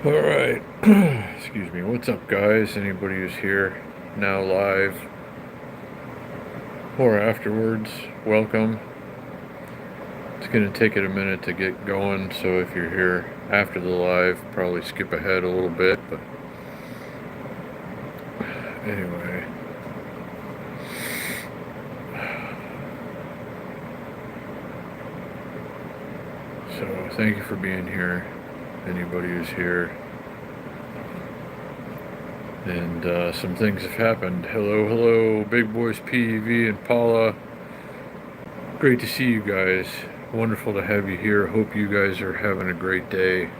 All right. Excuse me. What's up, guys? Anybody who's here now live or afterwards, welcome. It's going to take it a minute to get going, so if you're here after the live, probably skip ahead a little bit, but anyway. So, thank you for being here. Anybody who's here. And some things have happened. Hello, Big Boys PEV and Paula. Great to see you guys. Wonderful to have you here. Hope you guys are having a great day.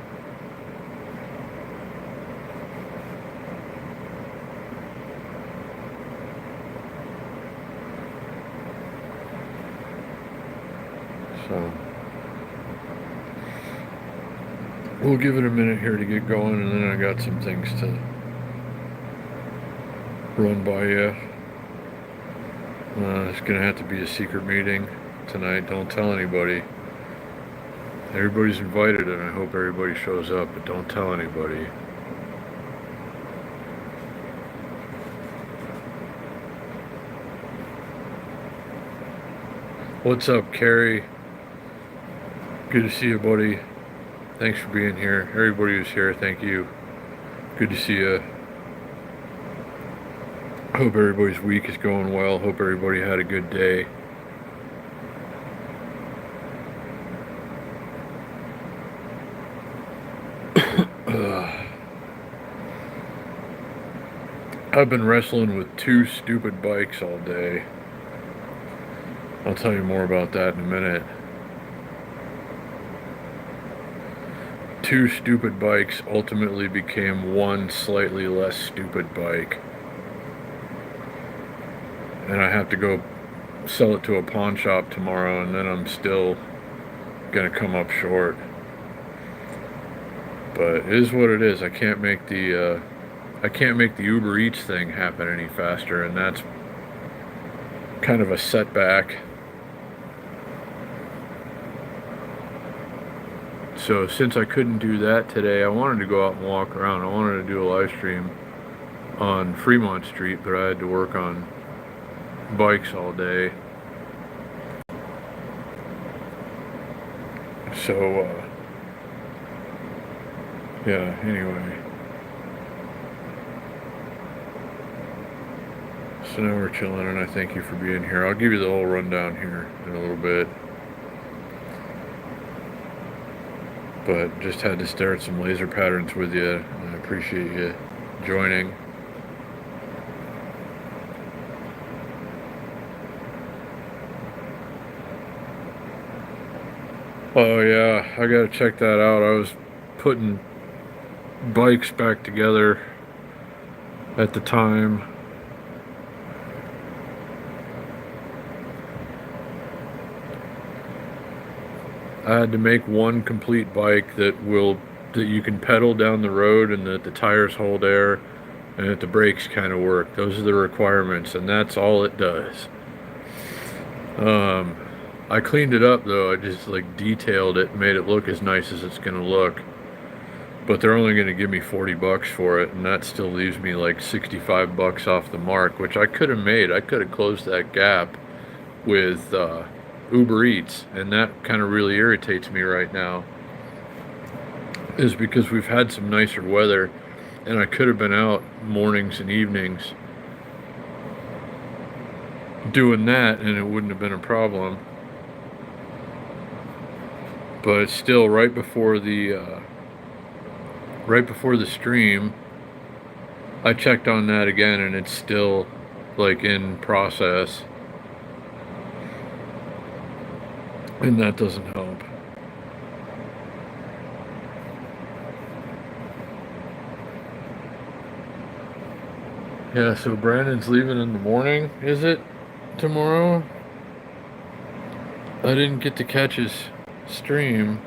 So, we'll give it a minute here to get going, and then I got some things to run by you. It's going to have to be a secret meeting tonight. Don't tell anybody. Everybody's invited, and I hope everybody shows up, but don't tell anybody. What's up, Carrie? Good to see you, buddy. Thanks for being here. Everybody who's here, thank you. Good to see you. Hope everybody's week is going well. Hope everybody had a good day. I've been wrestling with two stupid bikes all day. I'll tell you more about that in a minute. Two stupid bikes ultimately became one slightly less stupid bike. And I have to go sell it to a pawn shop tomorrow, and then I'm still gonna come up short. But it is what it is. I can't make the Uber Eats thing happen any faster, and that's kind of a setback. So since I couldn't do that today, I wanted to go out and walk around. I wanted to do a live stream on Fremont Street, but I had to work on bikes all day. So, yeah, anyway. So now we're chilling, and I thank you for being here. I'll give you the whole rundown here in a little bit. But just had to stare at some laser patterns with you, and I appreciate you joining. Oh yeah, I gotta check that out. I was putting bikes back together at the time. I had to make one complete bike that you can pedal down the road, and that the tires hold air, and that the brakes kind of work. Those are the requirements, and that's all it does. I cleaned it up though. I just detailed it, made it look as nice as it's gonna look. But they're only gonna give me $40 for it, and that still leaves me like $65 off the mark, which I could have made. I could have closed that gap with Uber Eats, and that kind of really irritates me right now, is because we've had some nicer weather, and I could have been out mornings and evenings doing that, and it wouldn't have been a problem. But still, right before the stream, I checked on that again, and it's still in process. And that doesn't help. Yeah, so Brandon's leaving in the morning, is it? Tomorrow? I didn't get to catch his stream.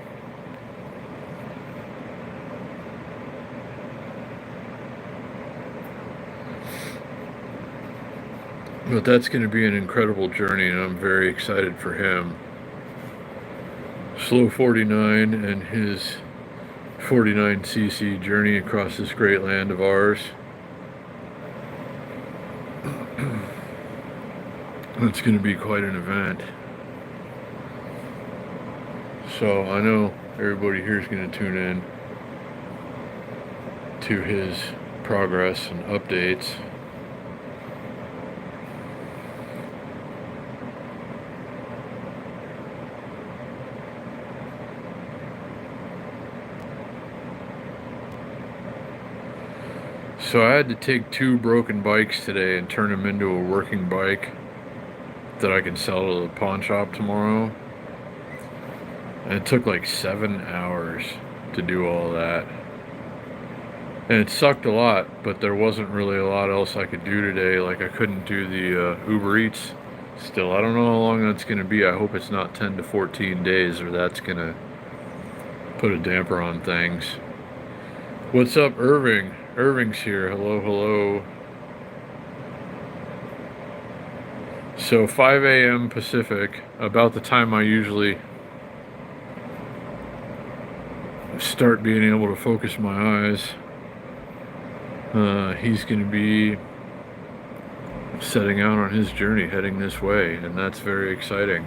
But that's going to be an incredible journey, and I'm very excited for him. Slow 49 and his 49cc journey across this great land of ours. It's going to be quite an event. So I know everybody here is going to tune in to his progress and updates. So I had to take 2 broken bikes today and turn them into a working bike that I can sell to the pawn shop tomorrow. And it took like 7 hours to do all that. And it sucked a lot, but there wasn't really a lot else I could do today. Like I couldn't do the Uber Eats still. I don't know how long that's going to be. I hope it's not 10 to 14 days or that's going to put a damper on things. What's up, Irving? Irving's here. Hello, hello. So 5 a.m. Pacific, about the time I usually start being able to focus my eyes. He's going to be setting out on his journey, heading this way, and that's very exciting.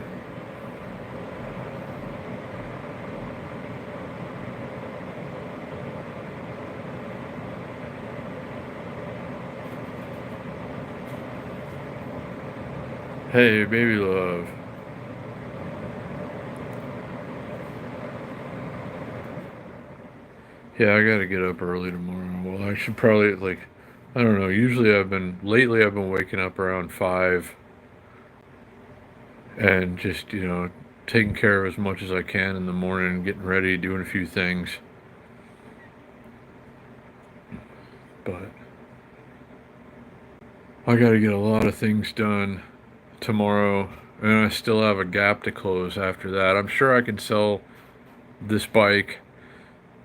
Hey, baby love. Yeah, I gotta get up early tomorrow. Well, I should probably, like, I don't know. Usually lately I've been waking up around 5 and just, taking care of as much as I can in the morning, getting ready, doing a few things. But I gotta get a lot of things done tomorrow, and I still have a gap to close after that. I'm sure I can sell this bike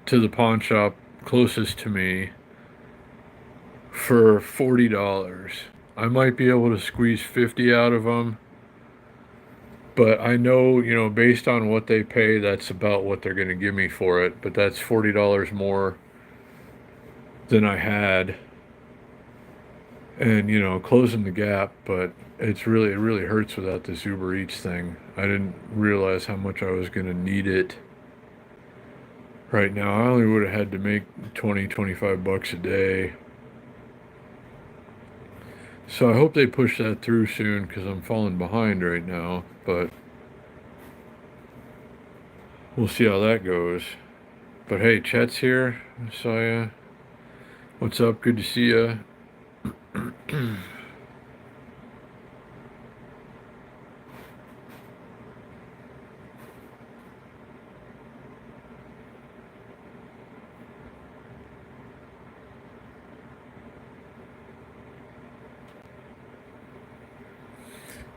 to the pawn shop closest to me for $40. I might be able to squeeze 50 out of them, but I know, based on what they pay, that's about what they're going to give me for it. But that's $40 more than I had, and closing the gap. But it really hurts without this Uber Eats thing. I didn't realize how much I was going to need it. Right now, I only would have had to make 25 bucks a day. So I hope they push that through soon because I'm falling behind right now. But we'll see how that goes. But hey, Chet's here. I saw ya. What's up? Good to see ya.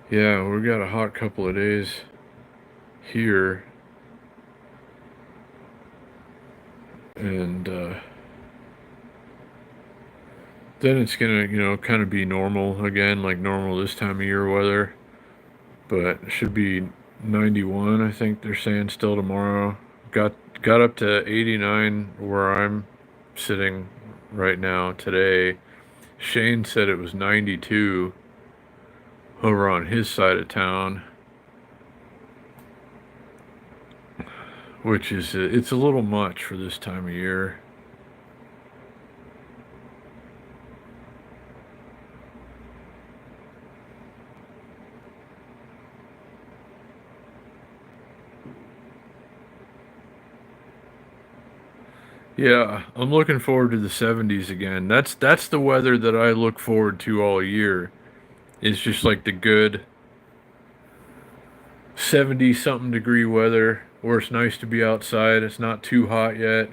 Yeah, we got a hot couple of days here. And then it's gonna, kind of be normal again, like normal this time of year weather. But it should be 91, I think they're saying still tomorrow. Got up to 89 where I'm sitting right now today. Shane said it was 92 over on his side of town, which is it's a little much for this time of year. Yeah, I'm looking forward to the 70s again. That's the weather that I look forward to all year. It's just like the good 70 something degree weather where it's nice to be outside. It's not too hot yet.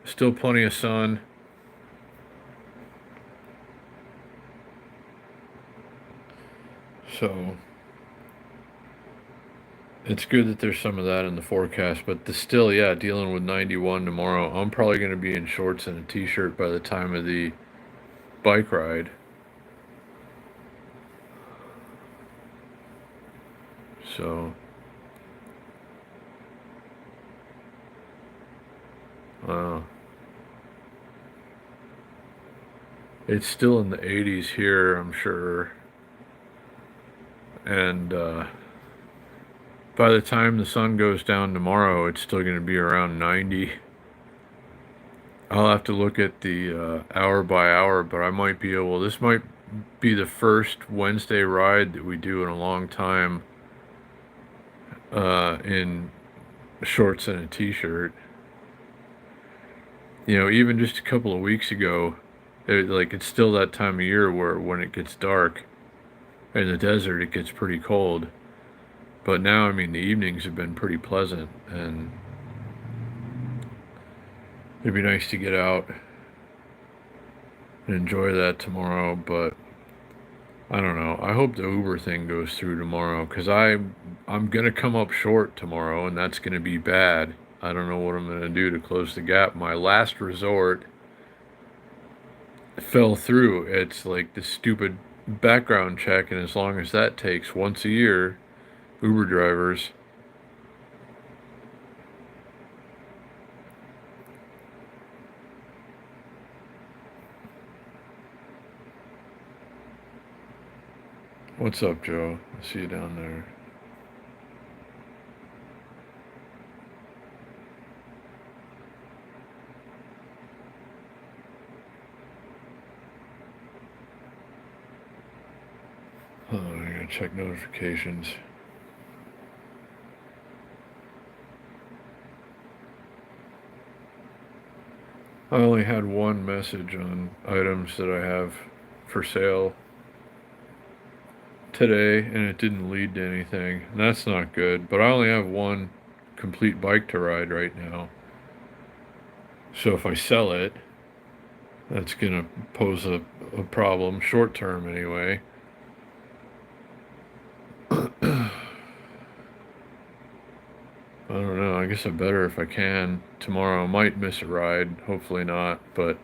Still plenty of sun. So it's good that there's some of that in the forecast, but still, yeah, dealing with 91 tomorrow. I'm probably going to be in shorts and a t-shirt by the time of the bike ride. So Wow. It's still in the 80s here, I'm sure. And by the time the sun goes down tomorrow, it's still going to be around 90. I'll have to look at the hour by hour, but I might be able. This might be the first Wednesday ride that we do in a long time in shorts and a t-shirt. You know, even just a couple of weeks ago, it's still that time of year where when it gets dark in the desert, it gets pretty cold. But now, I mean, the evenings have been pretty pleasant, and it'd be nice to get out and enjoy that tomorrow. But I don't know. I hope the Uber thing goes through tomorrow, because I'm gonna come up short tomorrow, and that's gonna be bad. I don't know what I'm gonna do to close the gap. My last resort fell through. It's like the stupid background check, and as long as that takes once a year, Uber drivers. What's up, Joe? I see you down there. Oh, I gotta check notifications. I only had one message on items that I have for sale today, and it didn't lead to anything. And that's not good, but I only have one complete bike to ride right now. So if I sell it, that's gonna pose a problem, short term anyway. I don't know. I guess I better if I can. Tomorrow I might miss a ride. Hopefully not. But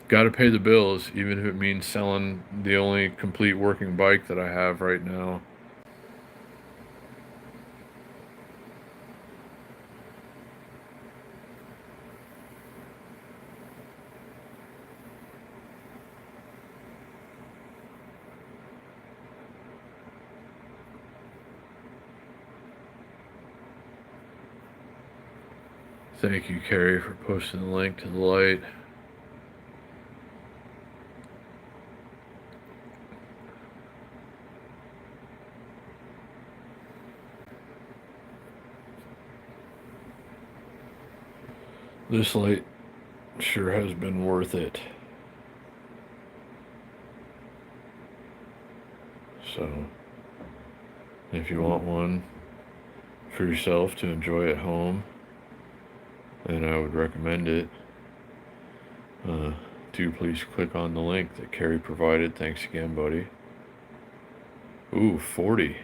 gotta pay the bills, even if it means selling the only complete working bike that I have right now. Thank you, Carrie, for posting the link to the light. This light sure has been worth it. So, if you want one for yourself to enjoy at home, then I would recommend it. Do please click on the link that Carrie provided. Thanks again, buddy. Ooh, 40.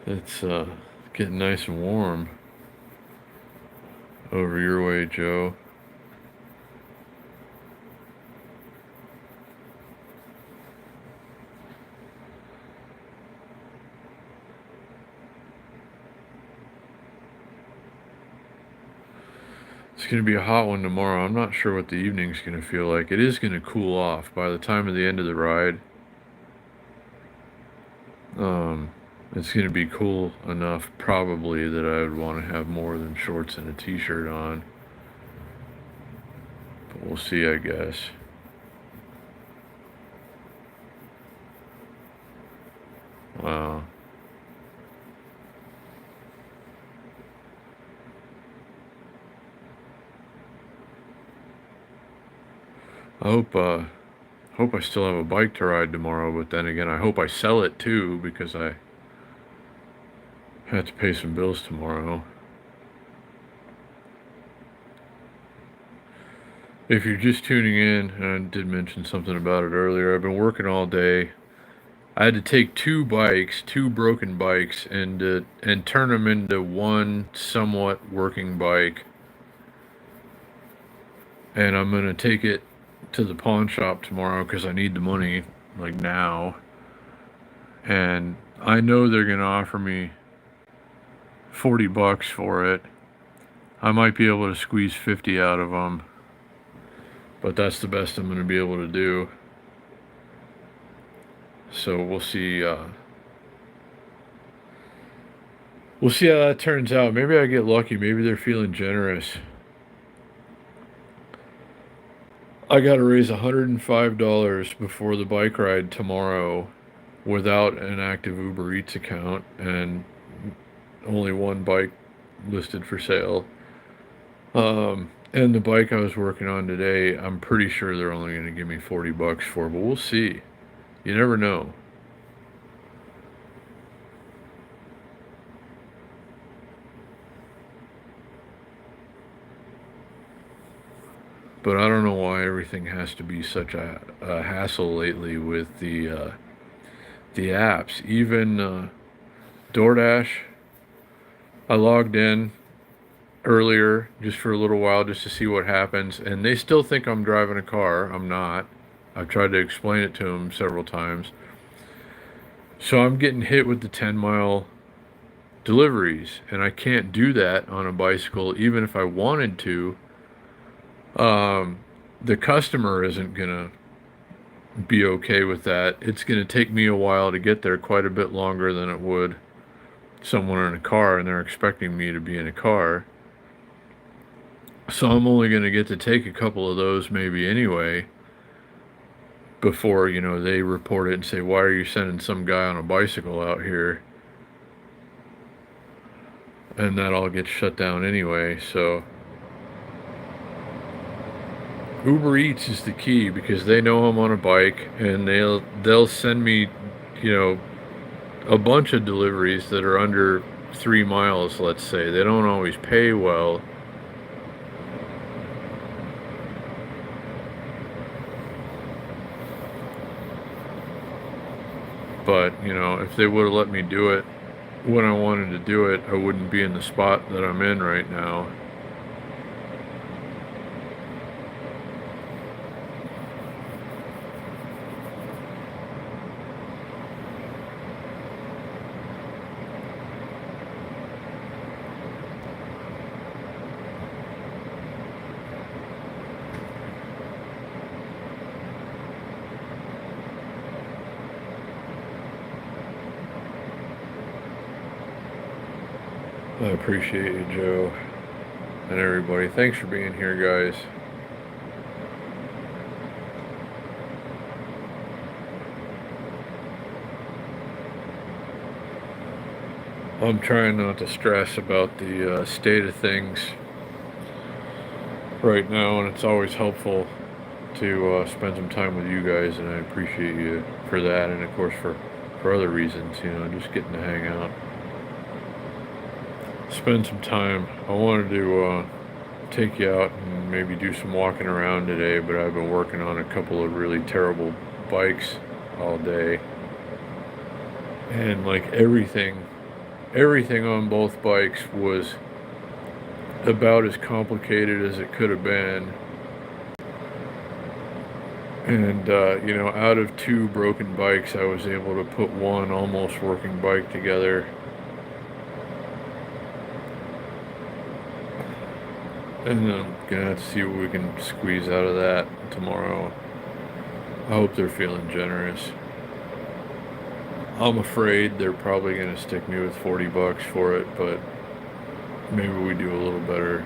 It's getting nice and warm over your way, Joe. It's going to be a hot one tomorrow. I'm not sure what the evening's going to feel like. It is going to cool off by the time of the end of the ride. It's going to be cool enough probably that I would want to have more than shorts and a t-shirt on. But we'll see, I guess. Wow. I hope I still have a bike to ride tomorrow, but then again, I hope I sell it too, because I have to pay some bills tomorrow. If you're just tuning in, and I did mention something about it earlier, I've been working all day. I had to take two bikes, two broken bikes, and turn them into one somewhat working bike. And I'm gonna take it to the pawn shop tomorrow because I need the money, like now. And I know they're gonna offer me $40 for it. I might be able to squeeze 50 out of them, but that's the best I'm going to be able to do. So we'll see. We'll see how that turns out. Maybe I get lucky. Maybe they're feeling generous. I got to raise $105 before the bike ride tomorrow without an active Uber Eats account and only one bike listed for sale. And the bike I was working on today, I'm pretty sure they're only going to give me $40 for, but we'll see. You never know. But I don't know why everything has to be such a hassle lately with the apps. Even DoorDash, I logged in earlier just for a little while just to see what happens, and they still think I'm driving a car. I'm not. I've tried to explain it to them several times. So I'm getting hit with the 10-mile deliveries, and I can't do that on a bicycle even if I wanted to. The customer isn't gonna be okay with that. It's gonna take me a while to get there, quite a bit longer than it would someone in a car, and they're expecting me to be in a car. So I'm only gonna get to take a couple of those maybe anyway before, you know, they report it and say, why are you sending some guy on a bicycle out here? And that all gets shut down anyway. So Uber Eats is the key, because they know I'm on a bike, and they'll send me, you know, a bunch of deliveries that are under 3 miles, let's say. They don't always pay well. But, you know, if they would have let me do it when I wanted to do it, I wouldn't be in the spot that I'm in right now. I appreciate you, Joe, and everybody. Thanks for being here, guys. I'm trying not to stress about the state of things right now, and it's always helpful to spend some time with you guys, and I appreciate you for that, and of course for other reasons, you know, just getting to hang out, spend some time. I wanted to take you out and maybe do some walking around today, but I've been working on a couple of really terrible bikes all day, and like everything on both bikes was about as complicated as it could have been. And you know, out of 2 broken bikes, I was able to put one almost working bike together. And I'm gonna have to see what we can squeeze out of that tomorrow. I hope they're feeling generous. I'm afraid they're probably gonna stick me with $40 for it, but maybe we do a little better.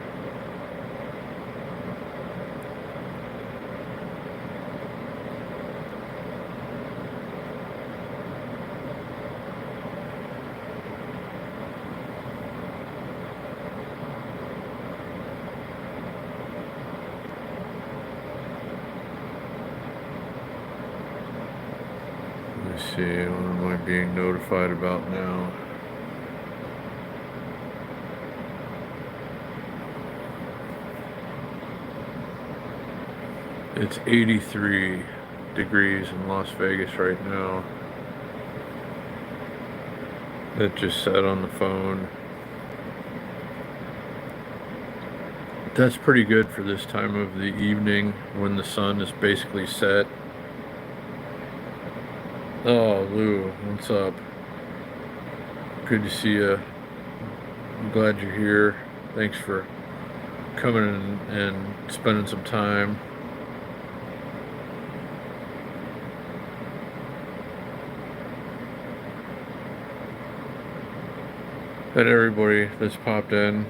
Let's see, what am I being notified about now? It's 83 degrees in Las Vegas right now. That just said on the phone. That's pretty good for this time of the evening when the sun is basically set. Oh, Lou, what's up? Good to see you. I'm glad you're here. Thanks for coming and spending some time. And everybody that's popped in.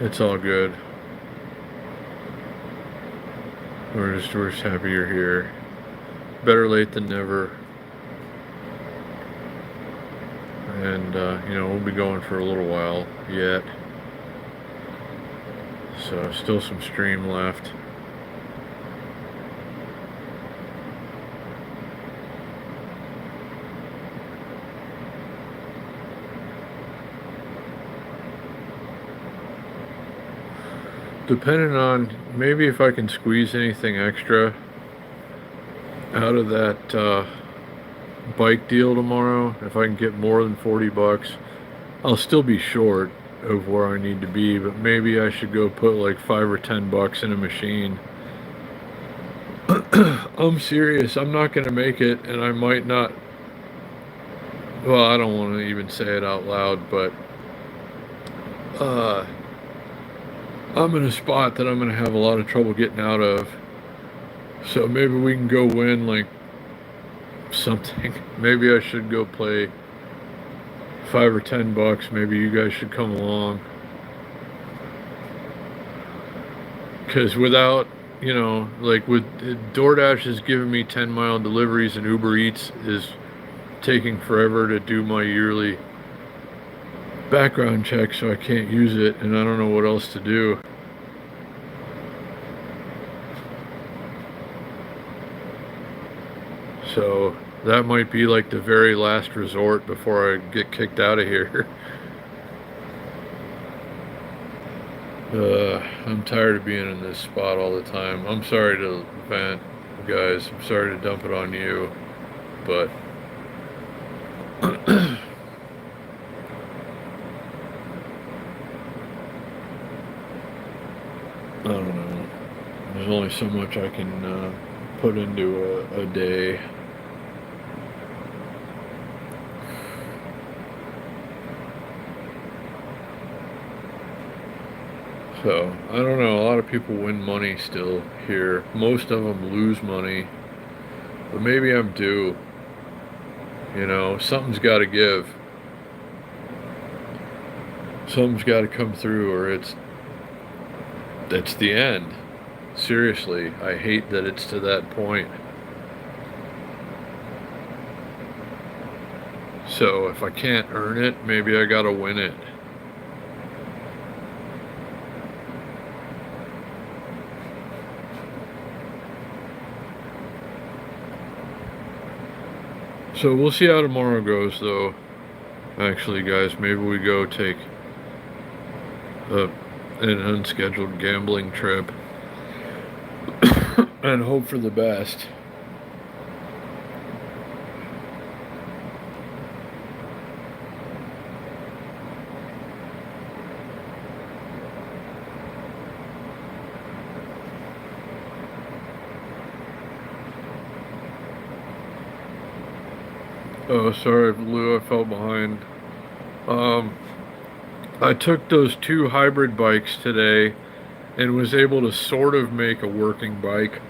It's all good. We're just happy you're here. Better late than never. And we'll be going for a little while yet. So still some stream left. Depending on maybe if I can squeeze anything extra out of that bike deal tomorrow, if I can get more than 40 bucks, I'll still be short of where I need to be, but maybe I should go put like 5 or 10 bucks in a machine. I'm serious, I'm not gonna make it, and I might not, well, I don't want to even say it out loud, but I'm in a spot that I'm gonna have a lot of trouble getting out of. So maybe we can go win like something. Maybe I should go play 5 or 10 bucks. Maybe you guys should come along. Because without, like with DoorDash is giving me 10-mile deliveries and Uber Eats is taking forever to do my yearly background check, so I can't use it, and I don't know what else to do. So that might be like the very last resort before I get kicked out of here. I'm tired of being in this spot all the time. I'm sorry to vent, guys. I'm sorry to dump it on you, but I don't know. There's only so much I can put into a day. So, I don't know, a lot of people win money still here. Most of them lose money. But maybe I'm due. Something's got to give. Something's got to come through, or that's the end. Seriously, I hate that it's to that point. So, if I can't earn it, maybe I got to win it. So we'll see how tomorrow goes, though. Actually, guys, maybe we go take an unscheduled gambling trip and hope for the best. Oh, sorry, Lou, I fell behind. I took those 2 hybrid bikes today and was able to sort of make a working bike.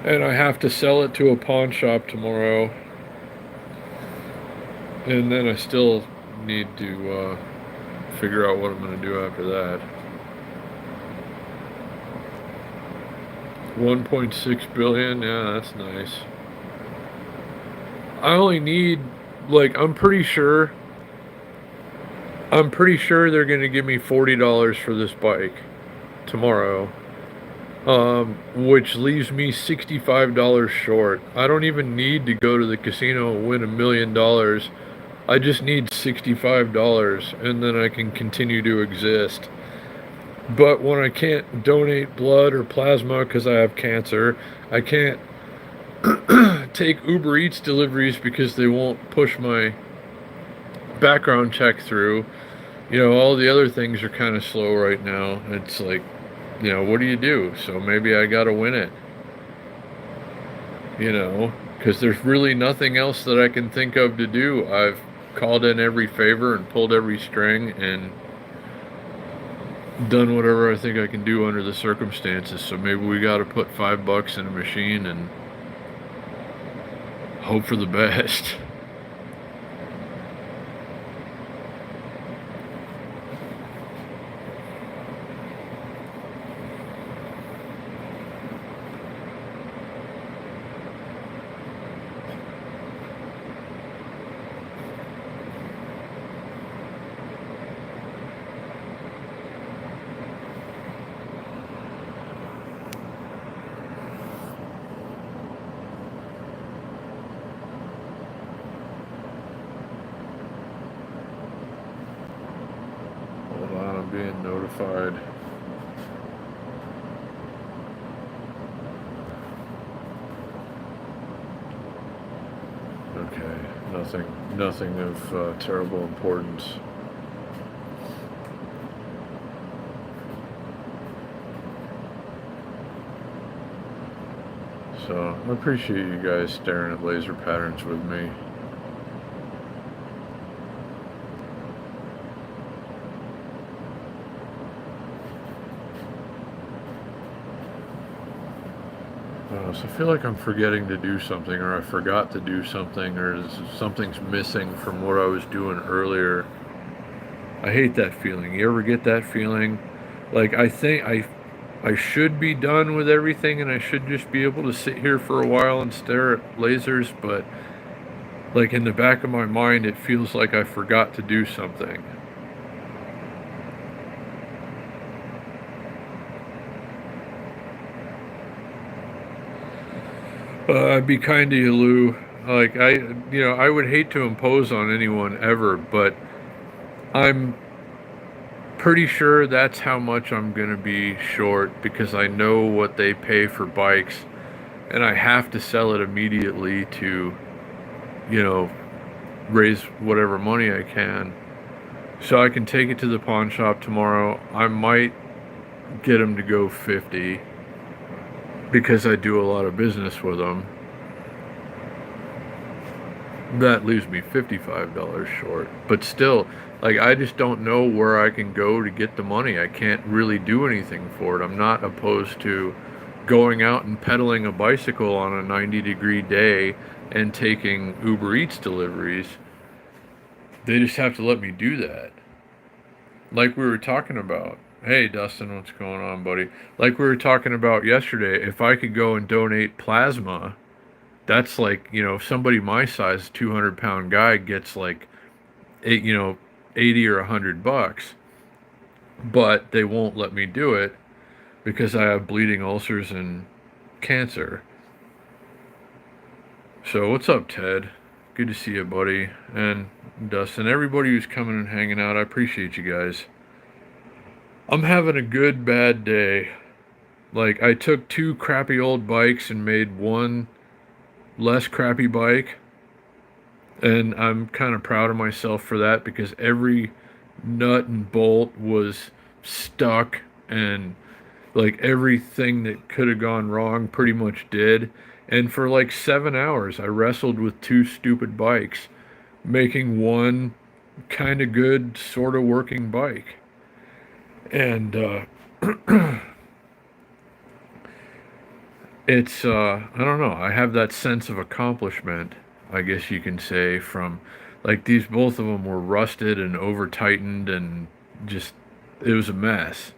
And I have to sell it to a pawn shop tomorrow. And then I still need to figure out what I'm going to do after that. 1.6 billion, yeah, that's nice. I only need, like, I'm pretty sure they're gonna give me $40 for this bike tomorrow, which leaves me $65 short. I don't even need to go to the casino and win $1 million. I just need $65, and then I can continue to exist. But when I can't donate blood or plasma because I have cancer, I can't take Uber Eats deliveries because they won't push my background check through. All the other things are kind of slow right now. It's like, what do you do? So maybe I gotta win it. you know, because there's really nothing else that I can think of to do. I've called in every favor and pulled every string and done whatever I think I can do under the circumstances. So maybe we got to put $5 in a machine and hope for the best. Hold on, I'm being notified. Okay, nothing of terrible importance. So I appreciate you guys staring at laser patterns with me. So I feel like I'm forgetting to do something, or I forgot to do something, or something's missing from what I was doing earlier. I hate that feeling. You ever get that feeling? Like I think I should be done with everything and I should just be able to sit here for a while and stare at lasers, but like in the back of my mind it feels like I forgot to do something. I'd be kind to you, Lou. Like I would hate to impose on anyone ever, but I'm pretty sure that's how much I'm gonna be short because I know what they pay for bikes, and I have to sell it immediately to, you know, raise whatever money I can. So I can take it to the pawn shop tomorrow. I might get them to go 50 because I do a lot of business with them. That leaves me $55 short. But still, like I just don't know where I can go to get the money. I can't really do anything for it. I'm not opposed to going out and pedaling a bicycle on a 90-degree day and taking Uber Eats deliveries. They just have to let me do that. Like we were talking about. Hey, Dustin, what's going on, buddy? Like we were talking about yesterday, if I could go and donate plasma, that's like, if somebody my size, 200-pound guy, gets like, 80 or $100, but they won't let me do it because I have bleeding ulcers and cancer. So what's up, Ted? Good to see you, buddy. And Dustin, everybody who's coming and hanging out, I appreciate you guys. I'm having a good bad day. Like, I took two crappy old bikes and made one less crappy bike. And I'm kind of proud of myself for that because every nut and bolt was stuck, and like everything that could have gone wrong pretty much did. And for like 7 hours, I wrestled with two stupid bikes, making one kind of good, sort of working bike. And it's I don't know. I have that sense of accomplishment, I guess you can say, from like these both of them were rusted and over tightened and just it was a mess.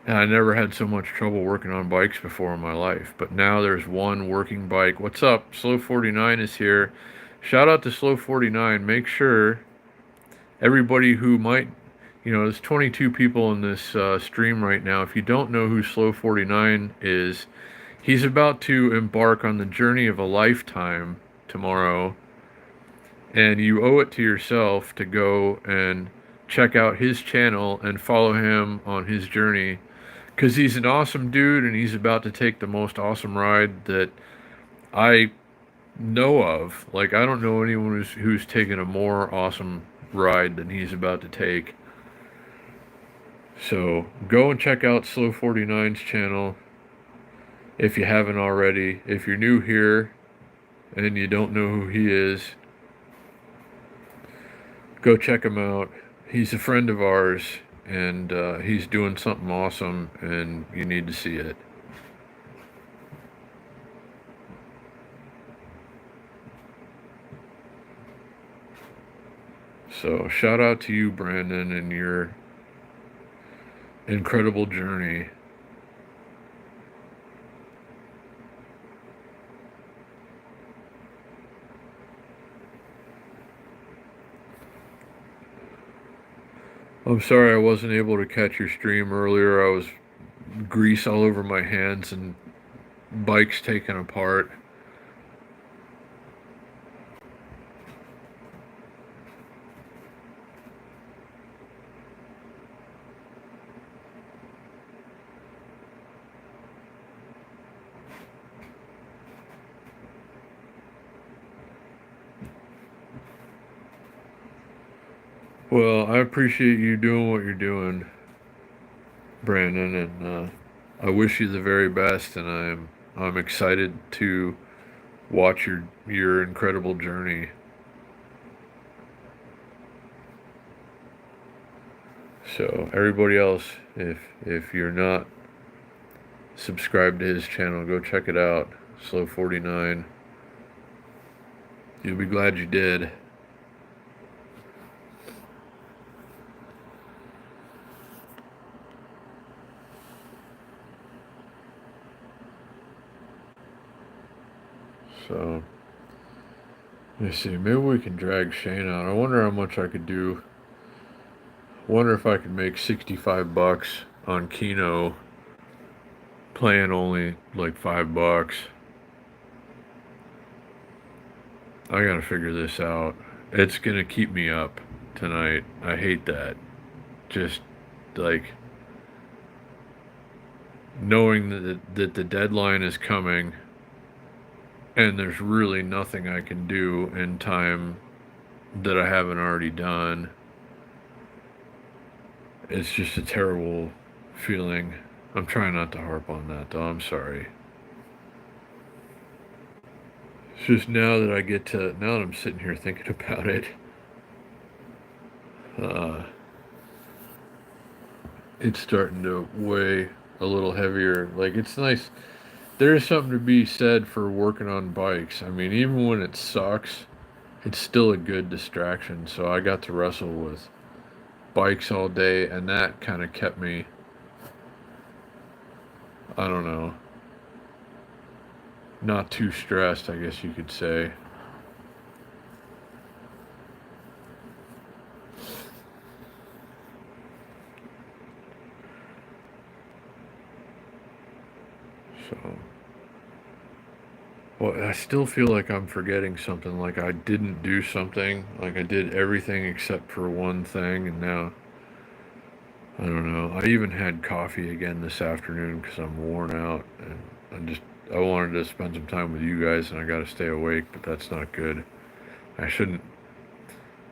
And I never had so much trouble working on bikes before in my life. But now there's one working bike. What's up? Slow 49 is here. Shout out to Slow 49. Make sure everybody who might, there's 22 people in this stream right now. If you don't know who Slow 49 is, he's about to embark on the journey of a lifetime tomorrow. And you owe it to yourself to go and check out his channel and follow him on his journey. Because he's an awesome dude and he's about to take the most awesome ride that I know of. Like, I don't know anyone who's taken a more awesome ride than he's about to take. So, go and check out Slow 49's channel. If you haven't already, if you're new here and you don't know who he is, go check him out. He's a friend of ours, and he's doing something awesome, and you need to see it. So, shout out to you, Brandon, and your incredible journey. I'm sorry I wasn't able to catch your stream earlier. I was grease all over my hands and bikes taken apart. Well, I appreciate you doing what you're doing, Brandon, and I wish you the very best. And I'm excited to watch your incredible journey. So everybody else, if you're not subscribed to his channel, go check it out. Slow 49. You'll be glad you did. So, let me see. Maybe we can drag Shane out. I wonder how much I could do. Wonder if I could make 65 bucks on Keno, playing only like $5. I gotta figure this out. It's gonna keep me up tonight. I hate that. Just like knowing that the deadline is coming and there's really nothing I can do in time that I haven't already done. It's just a terrible feeling. I'm trying not to harp on that though. I'm sorry. It's just now that I'm sitting here thinking about it, it's starting to weigh a little heavier. Like, it's nice. There's something to be said for working on bikes. I mean, even when it sucks, it's still a good distraction. So I got to wrestle with bikes all day, and that kind of kept me, I don't know, not too stressed, I guess you could say. So, well, I still feel like I'm forgetting something, like I didn't do something, like I did everything except for one thing, and now, I don't know. I even had coffee again this afternoon because I'm worn out, and I wanted to spend some time with you guys, and I got to stay awake, but that's not good. I shouldn't.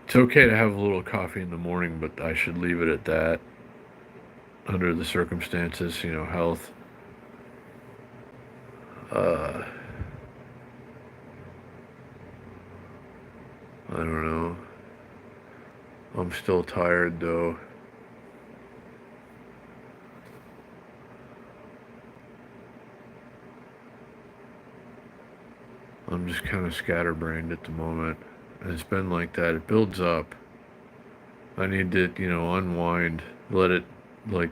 It's okay to have a little coffee in the morning, but I should leave it at that under the circumstances, health. Uh, I don't know. I'm still tired though. I'm just kind of scatterbrained at the moment. And it's been like that. It builds up. I need to, unwind, let it, like,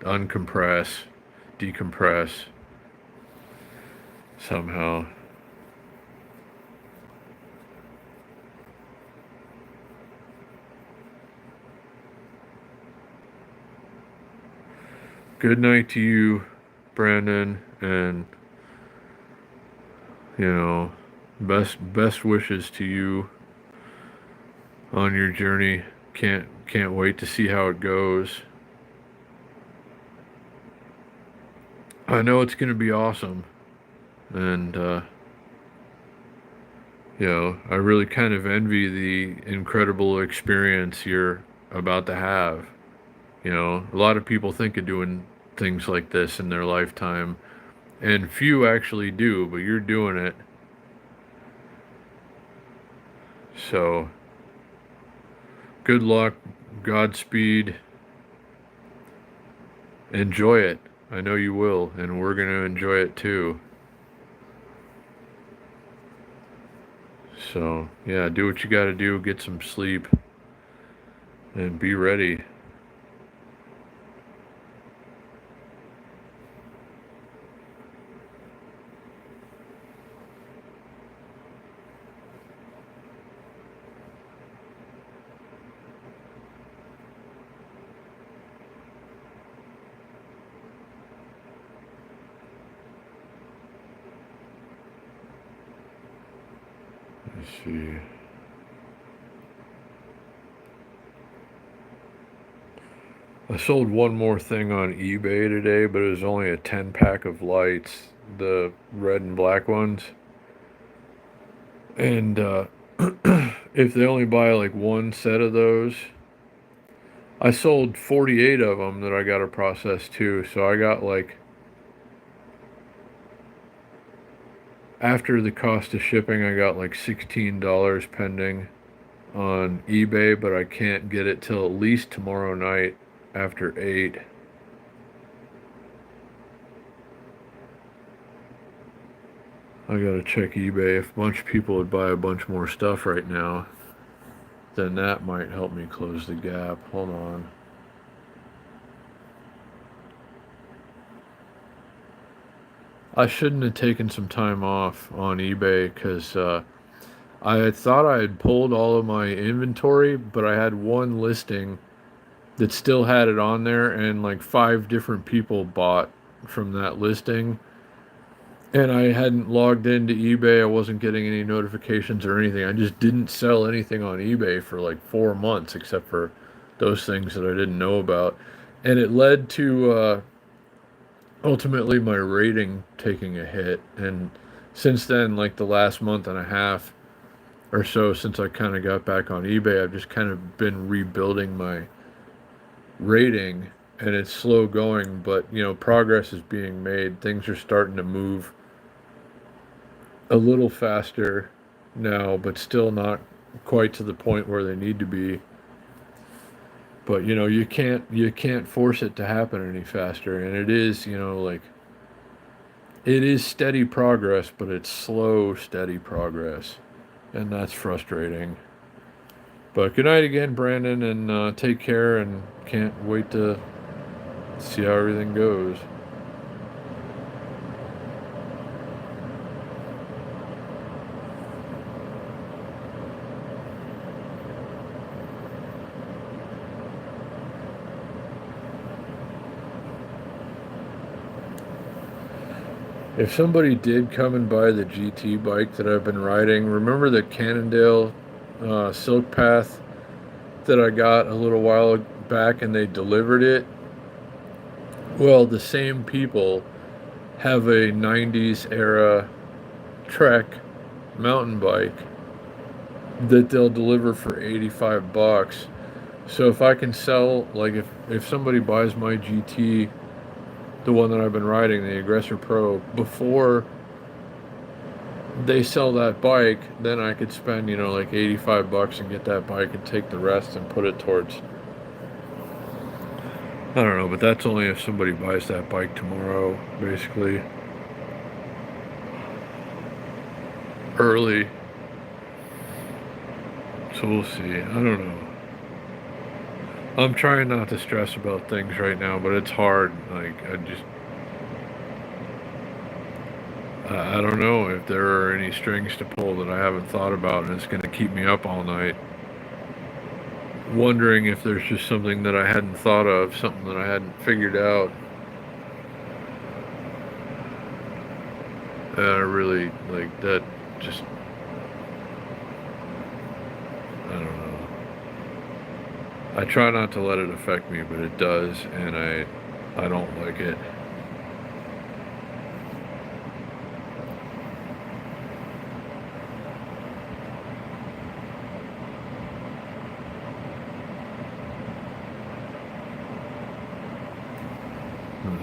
uncompress, decompress somehow. Good night to you, Brandon, and best wishes to you on your journey. Can't wait to see how it goes. I know it's going to be awesome, and I really kind of envy the incredible experience you're about to have. A lot of people think of doing things like this in their lifetime, And few actually do, but you're doing it. So, good luck, Godspeed, enjoy it. I know you will, and we're going to enjoy it too. So, yeah, do what you got to do, get some sleep, and be ready. Let's see. I sold one more thing on eBay today, but it was only a 10 pack of lights, the red and black ones. And if they only buy like one set of those, I sold 48 of them that I got to process too. So I got like, after the cost of shipping, I got like $16 pending on eBay, but I can't get it till at least tomorrow night after 8. I gotta check eBay. If a bunch of people would buy a bunch more stuff right now, then that might help me close the gap. Hold on. I shouldn't have taken some time off on eBay because I had thought I had pulled all of my inventory, but I had one listing that still had it on there, and like 5 different people bought from that listing. And I hadn't logged into eBay. I wasn't getting any notifications or anything. I just didn't sell anything on eBay for like 4 months, except for those things that I didn't know about. And it led to ultimately my rating taking a hit. And since then, like the last month and a half or so, since I kind of got back on eBay, I've just kind of been rebuilding my rating. And it's slow going, but progress is being made. Things are starting to move a little faster now, but still not quite to the point where they need to be. But you can't force it to happen any faster, and it is like it is steady progress, but it's slow steady progress, and that's frustrating. But good night again, Brandon, and take care, and can't wait to see how everything goes. If somebody did come and buy the GT bike that I've been riding, remember the Cannondale Silk Path that I got a little while back and they delivered it? Well, the same people have a 90s era Trek mountain bike that they'll deliver for 85 bucks. So if I can sell, like if somebody buys my GT, the one that I've been riding, the Aggressor Pro, before they sell that bike, then I could spend, like 85 bucks and get that bike and take the rest and put it towards, I don't know, but that's only if somebody buys that bike tomorrow, basically. Early. So we'll see. I don't know. I'm trying not to stress about things right now, but it's hard. Like, I don't know if there are any strings to pull that I haven't thought about, and it's going to keep me up all night. Wondering if there's just something that I hadn't thought of, something that I hadn't figured out. And I really, like, that just, I don't know. I try not to let it affect me, but it does, and I don't like it.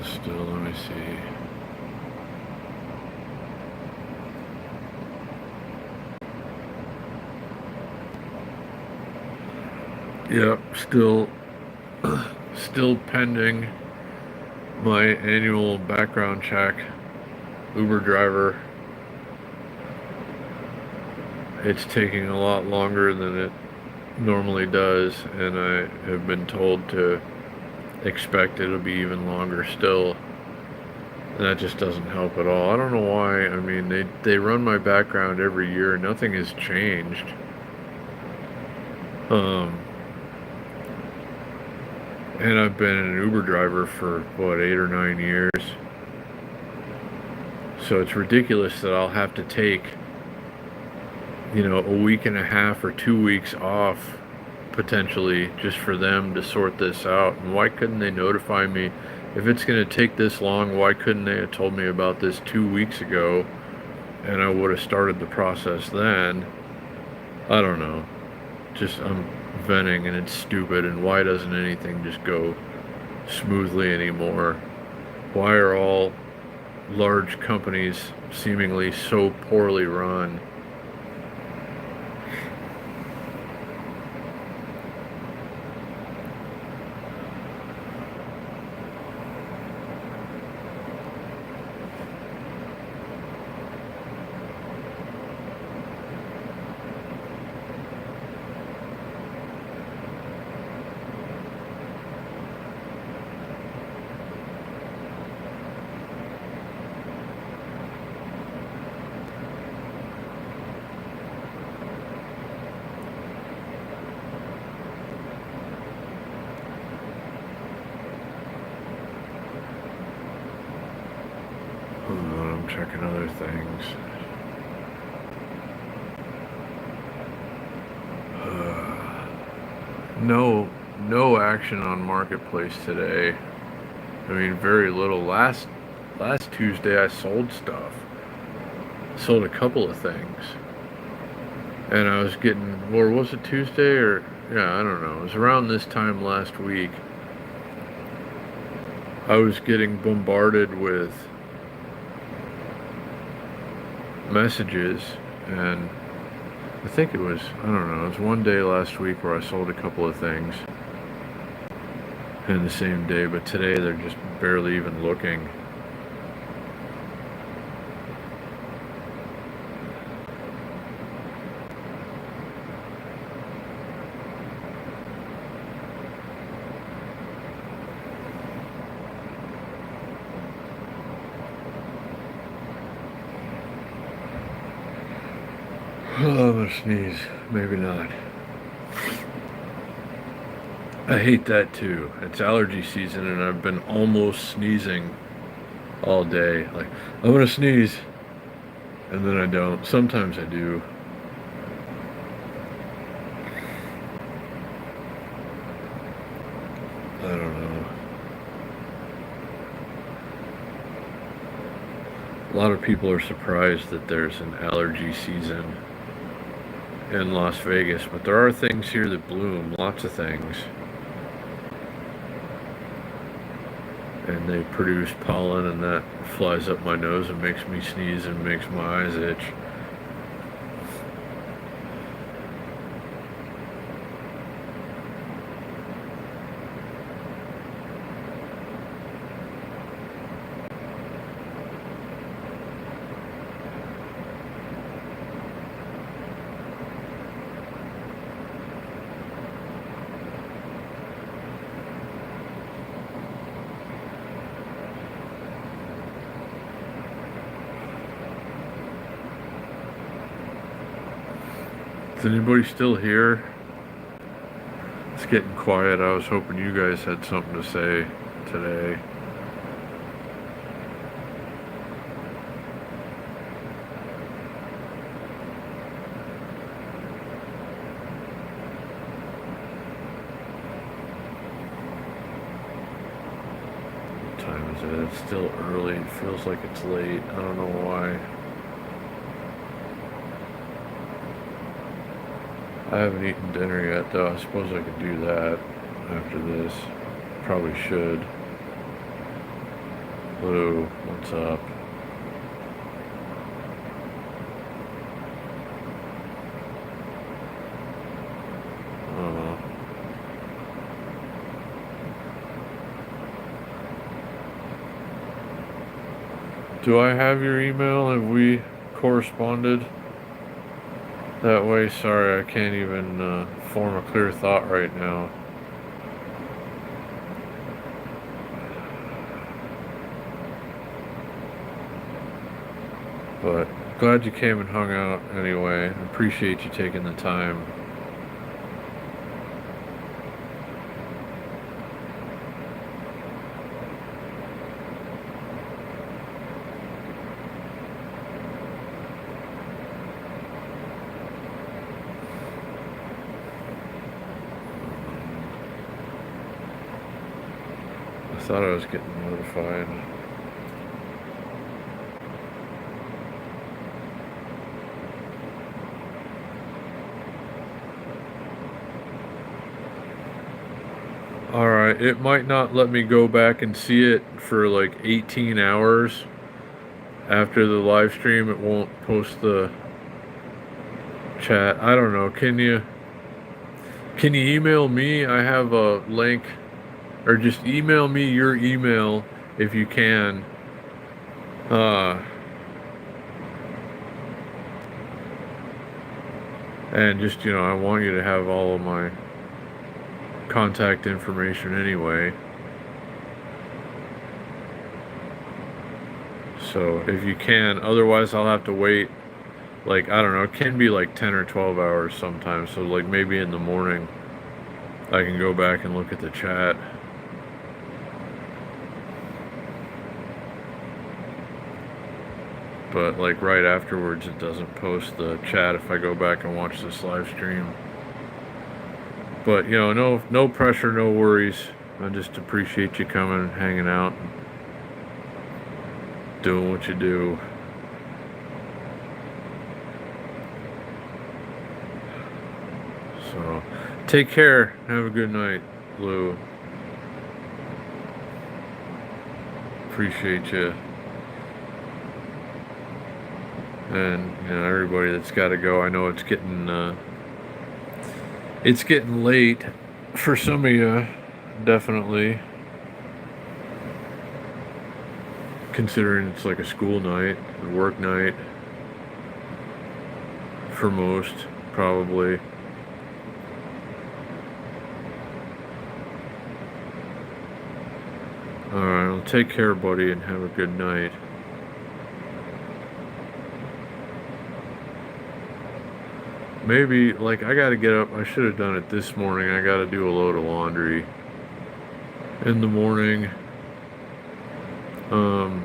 Still, let me see. Yep, still pending my annual background check. Uber driver. It's taking a lot longer than it normally does, and I have been told to expect it'll be even longer still. And that just doesn't help at all. I don't know why. I mean, they run my background every year. Nothing has changed. Um, and I've been an Uber driver for what, 8 or 9 years. So it's ridiculous that I'll have to take, a week and a half or 2 weeks off potentially just for them to sort this out. And why couldn't they notify me? If it's going to take this long, why couldn't they have told me about this 2 weeks ago and I would have started the process then? I don't know. Just, I'm venting and it's stupid. And why doesn't anything just go smoothly anymore? Why are all large companies seemingly so poorly run? I'm checking other things. No action on Marketplace today. I mean, very little. Last Tuesday I sold stuff. Sold a couple of things. And I was getting, or was it Tuesday or, yeah, I don't know. It was around this time last week. I was getting bombarded with messages, and I think it was, I don't know, it was one day last week where I sold a couple of things in the same day, but today they're just barely even looking. Oh, I'm gonna sneeze. Maybe not. I hate that too. It's allergy season and I've been almost sneezing all day. Like, I'm gonna sneeze. And then I don't. Sometimes I do. I don't know. A lot of people are surprised that there's an allergy season in Las Vegas, but there are things here that bloom, lots of things. And they produce pollen, and that flies up my nose and makes me sneeze and makes my eyes itch. Is anybody still here? It's getting quiet. I was hoping you guys had something to say today. What time is it? It's still early. It feels like it's late. I don't know why. I haven't eaten dinner yet, though. I suppose I could do that after this. Probably should. Hello, what's up? Do I have your email? Have we corresponded that way? Sorry, I can't even form a clear thought right now. But glad you came and hung out anyway. Appreciate you taking the time. I thought I was getting notified. Alright, it might not let me go back and see it for like 18 hours after the live stream. It won't post the chat. I don't know. Can you email me? I have a link, or just email me your email if you can. And just, I want you to have all of my contact information anyway. So if you can, otherwise I'll have to wait, like, I don't know, it can be like 10 or 12 hours sometimes. So like maybe in the morning I can go back and look at the chat. But like right afterwards it doesn't post the chat if I go back and watch this live stream. But no pressure, no worries. I just appreciate you coming and hanging out and doing what you do. So take care. Have a good night, Lou. Appreciate you. And everybody that's got to go. I know it's getting late for some of you, definitely. Considering it's like a school night, a work night for most, probably. Alright, well, take care, buddy, and have a good night. Maybe, like, I gotta get up. I should have done it this morning. I gotta do a load of laundry in the morning. And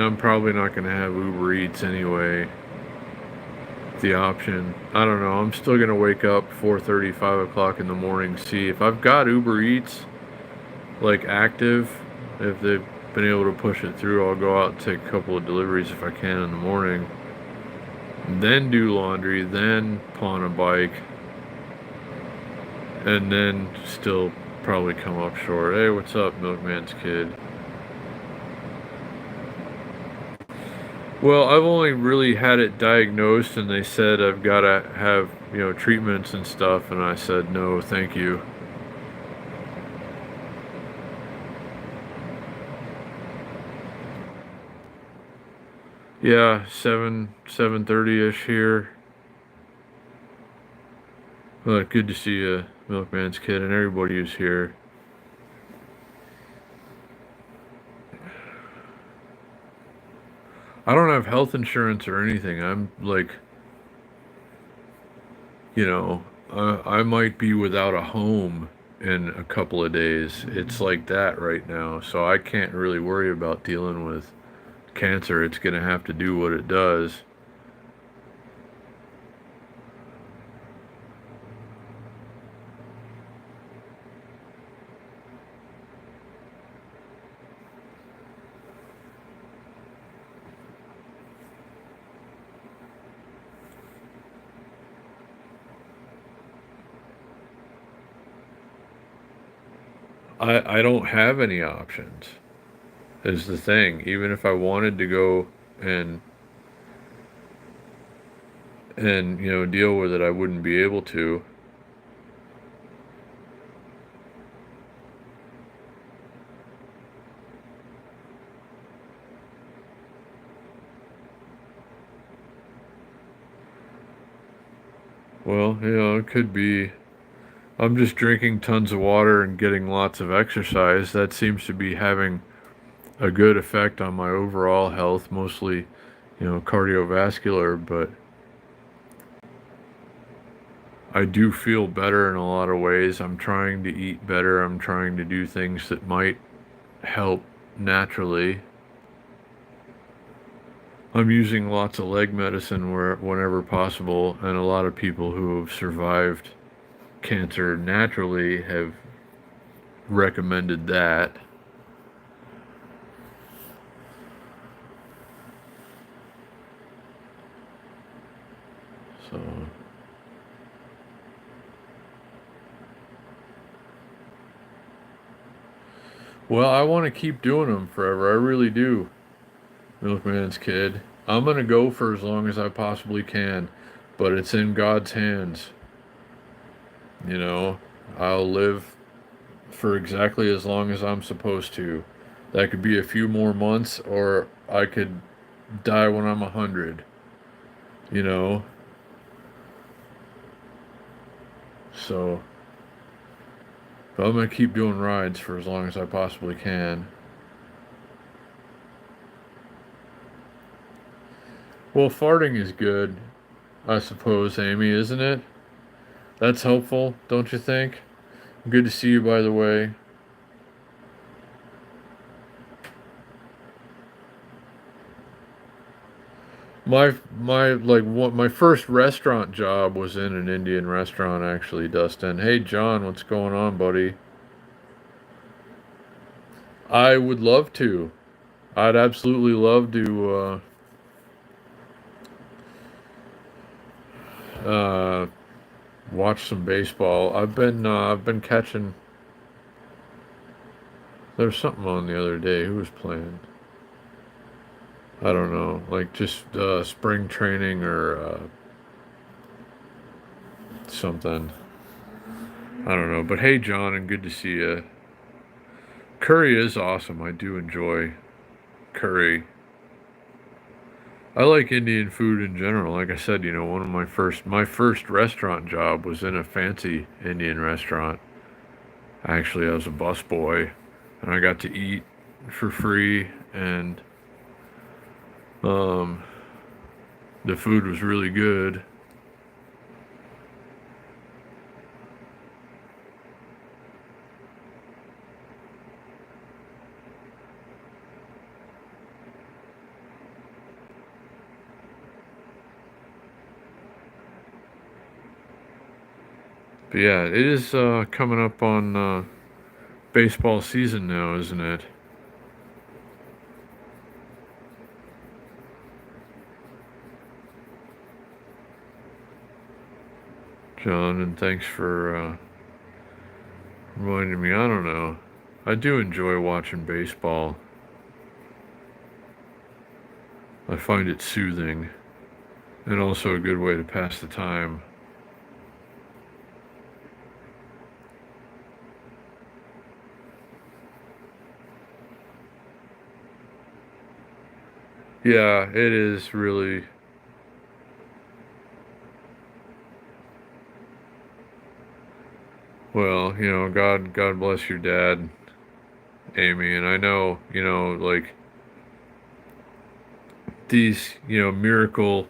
I'm probably not gonna have Uber Eats anyway. The option. I don't know. I'm still gonna wake up 4:30, 5 o'clock in the morning, see if I've got Uber Eats, like, active. If they've been able to push it through, I'll go out and take a couple of deliveries if I can in the morning. Then do laundry, then pawn a bike, and then still probably come up short. Hey, what's up, Milkman's kid? Well, I've only really had it diagnosed, and they said I've got to have, treatments and stuff, and I said no, thank you. Yeah, 7:30ish here. But good to see you, Milkman's kid, and everybody who's here. I don't have health insurance or anything. I'm like, I might be without a home in a couple of days. It's like that right now. So I can't really worry about dealing with cancer. It's going to have to do what it does. I don't have any options, is the thing. Even if I wanted to go and deal with it, I wouldn't be able to. Well, it could be. I'm just drinking tons of water and getting lots of exercise. That seems to be having a good effect on my overall health, mostly, cardiovascular, but I do feel better in a lot of ways. I'm trying to eat better. I'm trying to do things that might help naturally. I'm using lots of leg medicine whenever possible, and a lot of people who have survived cancer naturally have recommended that. So, well, I want to keep doing them forever. I really do, Milkman's kid. I'm going to go for as long as I possibly can, but it's in God's hands. You know, I'll live for exactly as long as I'm supposed to. That could be a few more months, or I could die when I'm 100, you know? So, but I'm going to keep doing rides for as long as I possibly can. Well, farting is good, I suppose, Amy, isn't it? That's helpful, don't you think? Good to see you, by the way. My first restaurant job was in an Indian restaurant, actually, Dustin. Hey, John, what's going on, buddy? I would love to. I'd absolutely love to watch some baseball. I've been catching. There was something on the other day. Who was playing? I don't know, like just spring training or something. I don't know. But hey, John, and good to see you. Curry is awesome. I do enjoy curry. I like Indian food in general. Like I said, one of my first restaurant job was in a fancy Indian restaurant. Actually, I was a busboy, and I got to eat for free, and um, the food was really good. But yeah, it is coming up on baseball season now, isn't it? John, and thanks for reminding me. I don't know. I do enjoy watching baseball. I find it soothing and also a good way to pass the time. Yeah, it is really. Well, God bless your dad, Amy, and I know, like these, miracle,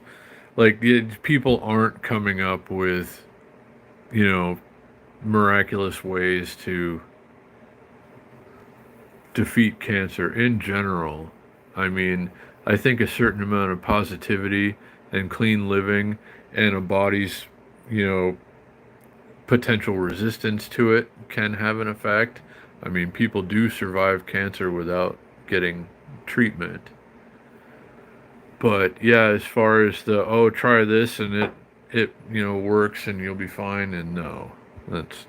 like people aren't coming up with, you know, miraculous ways to defeat cancer in general. I mean, I think a certain amount of positivity and clean living and a body's, you know, potential resistance to it can have an effect. I mean, people do survive cancer without getting treatment. But yeah, as far as the try this and it works and you'll be fine, and no, that's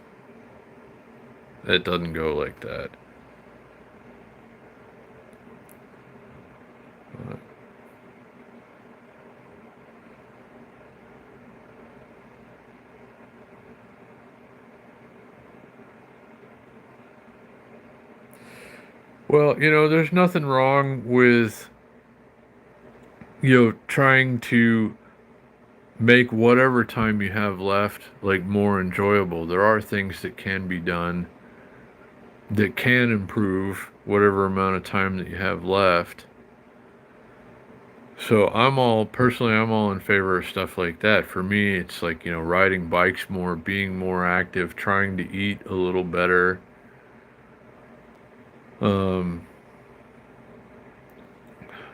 it doesn't go like that. Uh, well, there's nothing wrong with trying to make whatever time you have left like more enjoyable. There are things that can be done that can improve whatever amount of time that you have left. So I'm all in favor of stuff like that. For me, it's like, riding bikes more, being more active, trying to eat a little better. Um,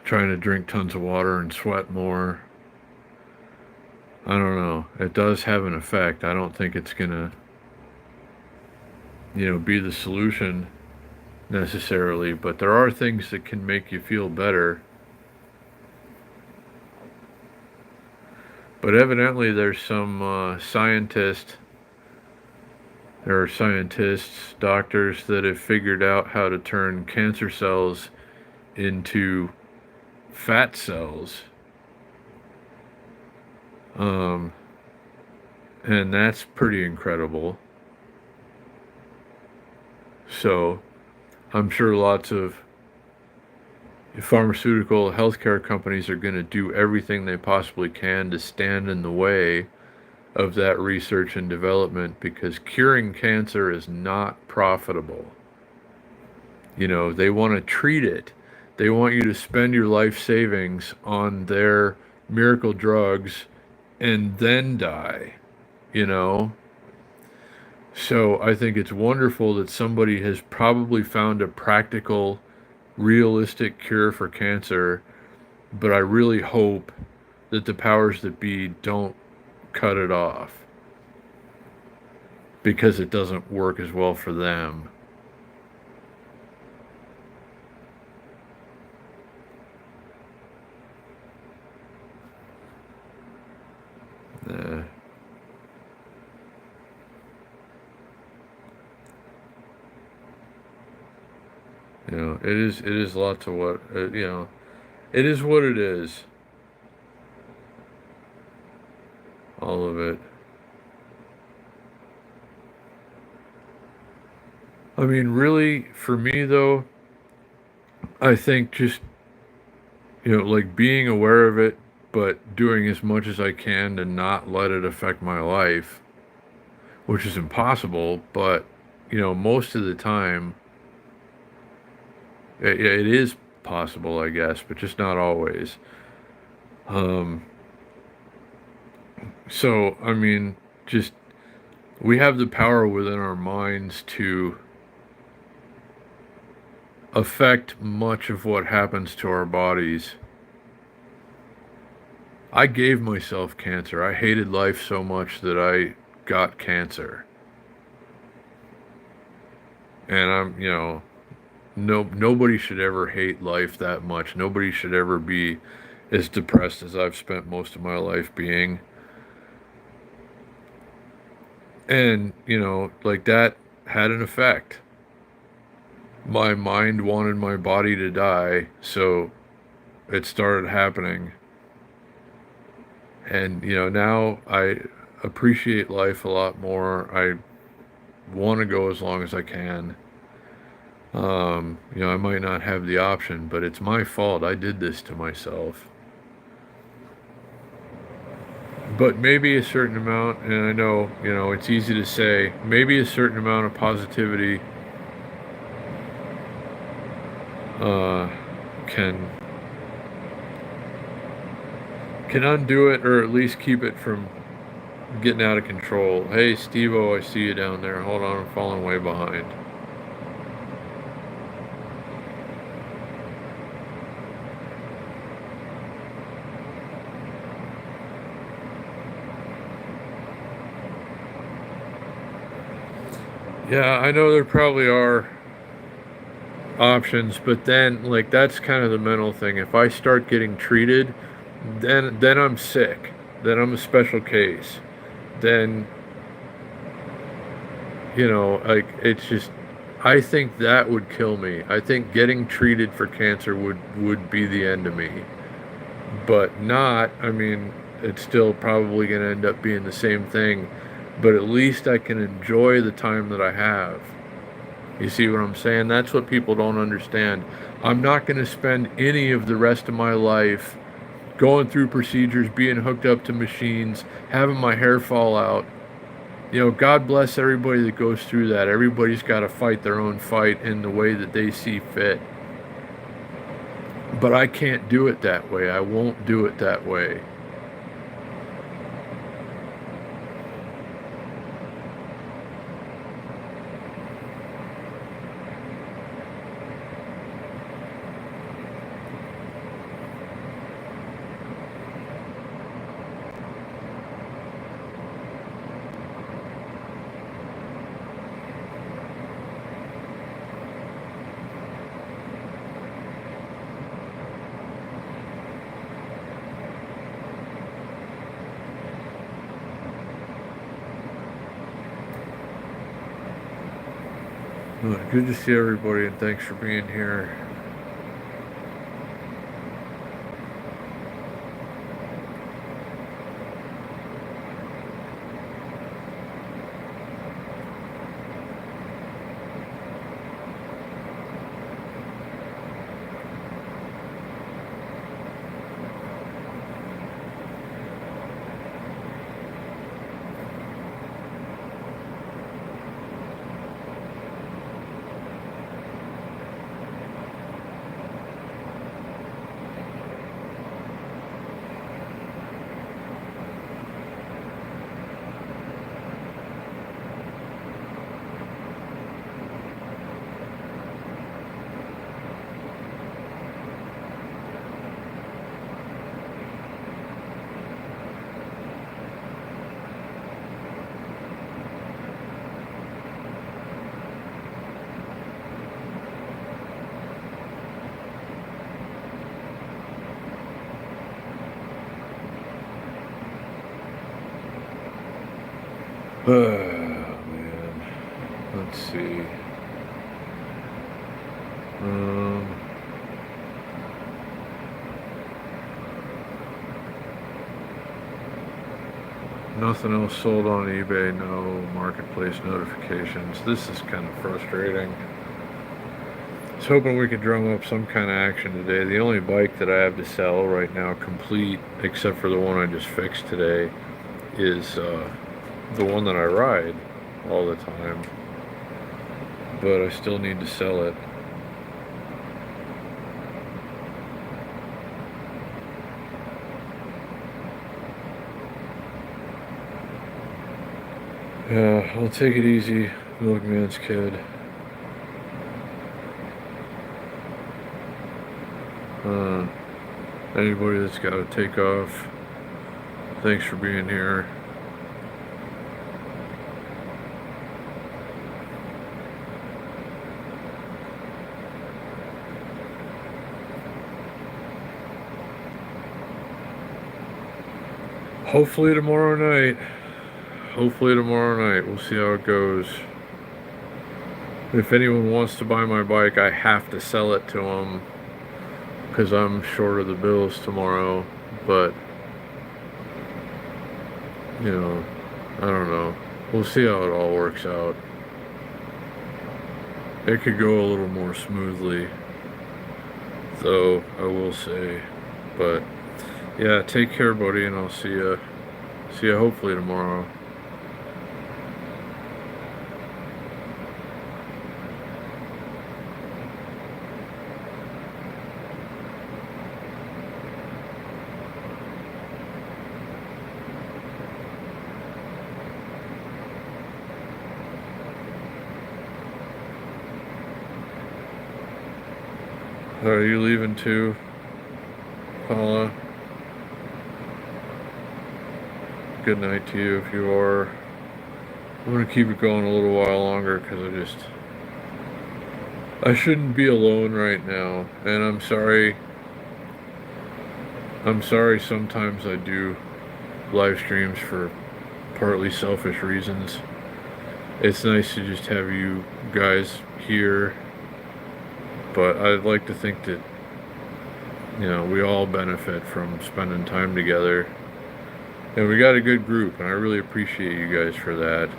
Trying to drink tons of water and sweat more. I don't know. It does have an effect. I don't think it's gonna, be the solution necessarily, but there are things that can make you feel better. But evidently, there are scientists, doctors that have figured out how to turn cancer cells into fat cells. Um, and that's pretty incredible. So I'm sure lots of pharmaceutical healthcare companies are going to do everything they possibly can to stand in the way of that research and development, because curing cancer is not profitable. They want to treat it. They want you to spend your life savings on their miracle drugs and then die, you know? So I think it's wonderful that somebody has probably found a practical, realistic cure for cancer, but I really hope that the powers that be don't cut it off because it doesn't work as well for them. Uh, it is lots of what, it is what it is. All of it. I mean, really, for me though, I think just, like being aware of it, but doing as much as I can to not let it affect my life, which is impossible, but, most of the time, it is possible, I guess, but just not always. Um, so, I mean, just, we have the power within our minds to affect much of what happens to our bodies. I gave myself cancer. I hated life so much that I got cancer. And nobody should ever hate life that much. Nobody should ever be as depressed as I've spent most of my life being. And, like that had an effect. My mind wanted my body to die, so it started happening. And, now I appreciate life a lot more. I want to go as long as I can. I might not have the option, but it's my fault. I did this to myself. But maybe a certain amount, and I know, it's easy to say, maybe a certain amount of positivity uh, can undo it, or at least keep it from getting out of control. Hey, Steve-O, I see you down there. Hold on, I'm falling way behind. Yeah, I know there probably are options, but then like that's kind of the mental thing. If I start getting treated, then I'm sick. Then I'm a special case. Then like it's just I think that would kill me. I think getting treated for cancer would be the end of me. But not, I mean, it's still probably going to end up being the same thing, but at least I can enjoy the time that I have. You see what I'm saying? That's what people don't understand. I'm not going to spend any of the rest of my life going through procedures, being hooked up to machines, having my hair fall out. You know, God bless everybody that goes through that. Everybody's got to fight their own fight in the way that they see fit. But I can't do it that way. I won't do it that way. Good to see everybody, and thanks for being here. Oh, man. Let's see. Nothing else sold on eBay, no marketplace notifications. This is kind of frustrating. I was hoping we could drum up some kind of action today. The only bike that I have to sell right now, complete, except for the one I just fixed today, is the one that I ride all the time. But I still need to sell it. Yeah, I'll take it easy, Milkman's kid. Anybody that's got to take off, thanks for being here. Hopefully tomorrow night. We'll see how it goes. If anyone wants to buy my bike, I have to sell it to them because I'm short of the bills tomorrow. But, you know, I don't know. We'll see how it all works out. It could go a little more smoothly, though, I will say. But, yeah, take care, buddy, and I'll see you hopefully tomorrow. Are you leaving too, Paula? Good night to you if you are. I'm going to keep it going a little while longer because I shouldn't be alone right now. And I'm sorry sometimes I do live streams for partly selfish reasons. It's nice to just have you guys here. But I'd like to think that, you know, we all benefit from spending time together. And we got a good group, and I really appreciate you guys for that.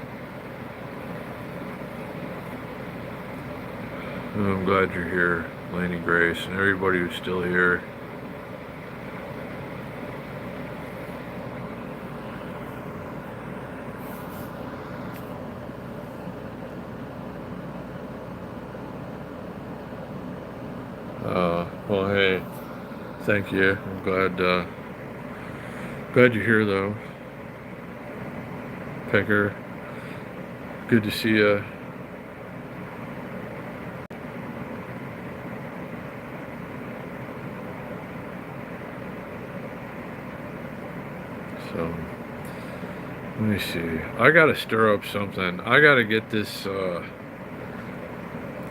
And I'm glad you're here, Laney Grace, and everybody who's still here. Well, hey, thank you. I'm glad you're here though, Pecker. Good to see you. So, let me see. I gotta stir up something. I gotta get this,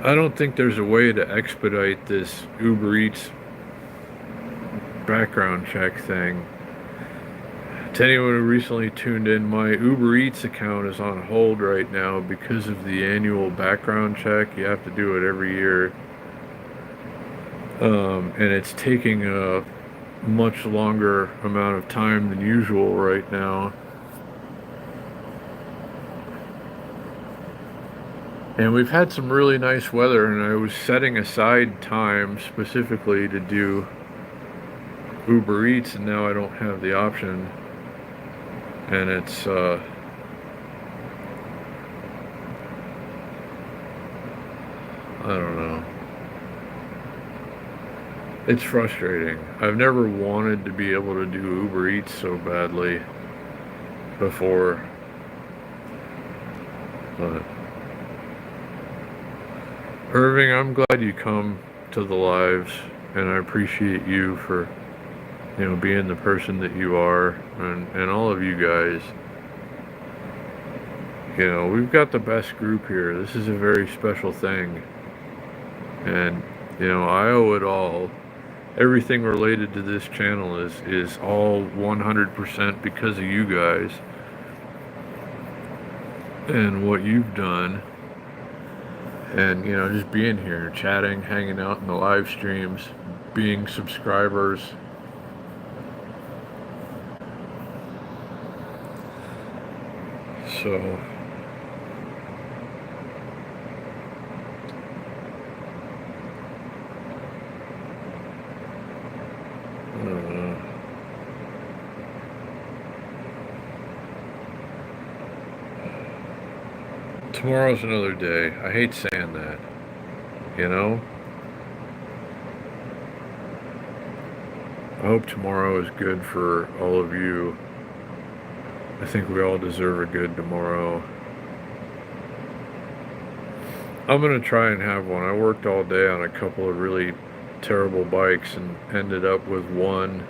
I don't think there's a way to expedite this Uber Eats background check thing. To anyone who recently tuned in, my Uber Eats account is on hold right now because of the annual background check. You have to do it every year. And it's taking a much longer amount of time than usual right now. And we've had some really nice weather, and I was setting aside time specifically to do Uber Eats, and now I don't have the option. And it's, I don't know. It's frustrating. I've never wanted to be able to do Uber Eats so badly before. But Irving, I'm glad you come to the lives, and I appreciate you for, being the person that you are, and all of you guys. We've got the best group here. This is a very special thing. And, I owe it all. Everything related to this channel is all 100% because of you guys and what you've done. And, just being here, chatting, hanging out in the live streams, being subscribers. So, tomorrow's another day. I hate saying that, I hope tomorrow is good for all of you. I think we all deserve a good tomorrow. I'm going to try and have one. I worked all day on a couple of really terrible bikes and ended up with one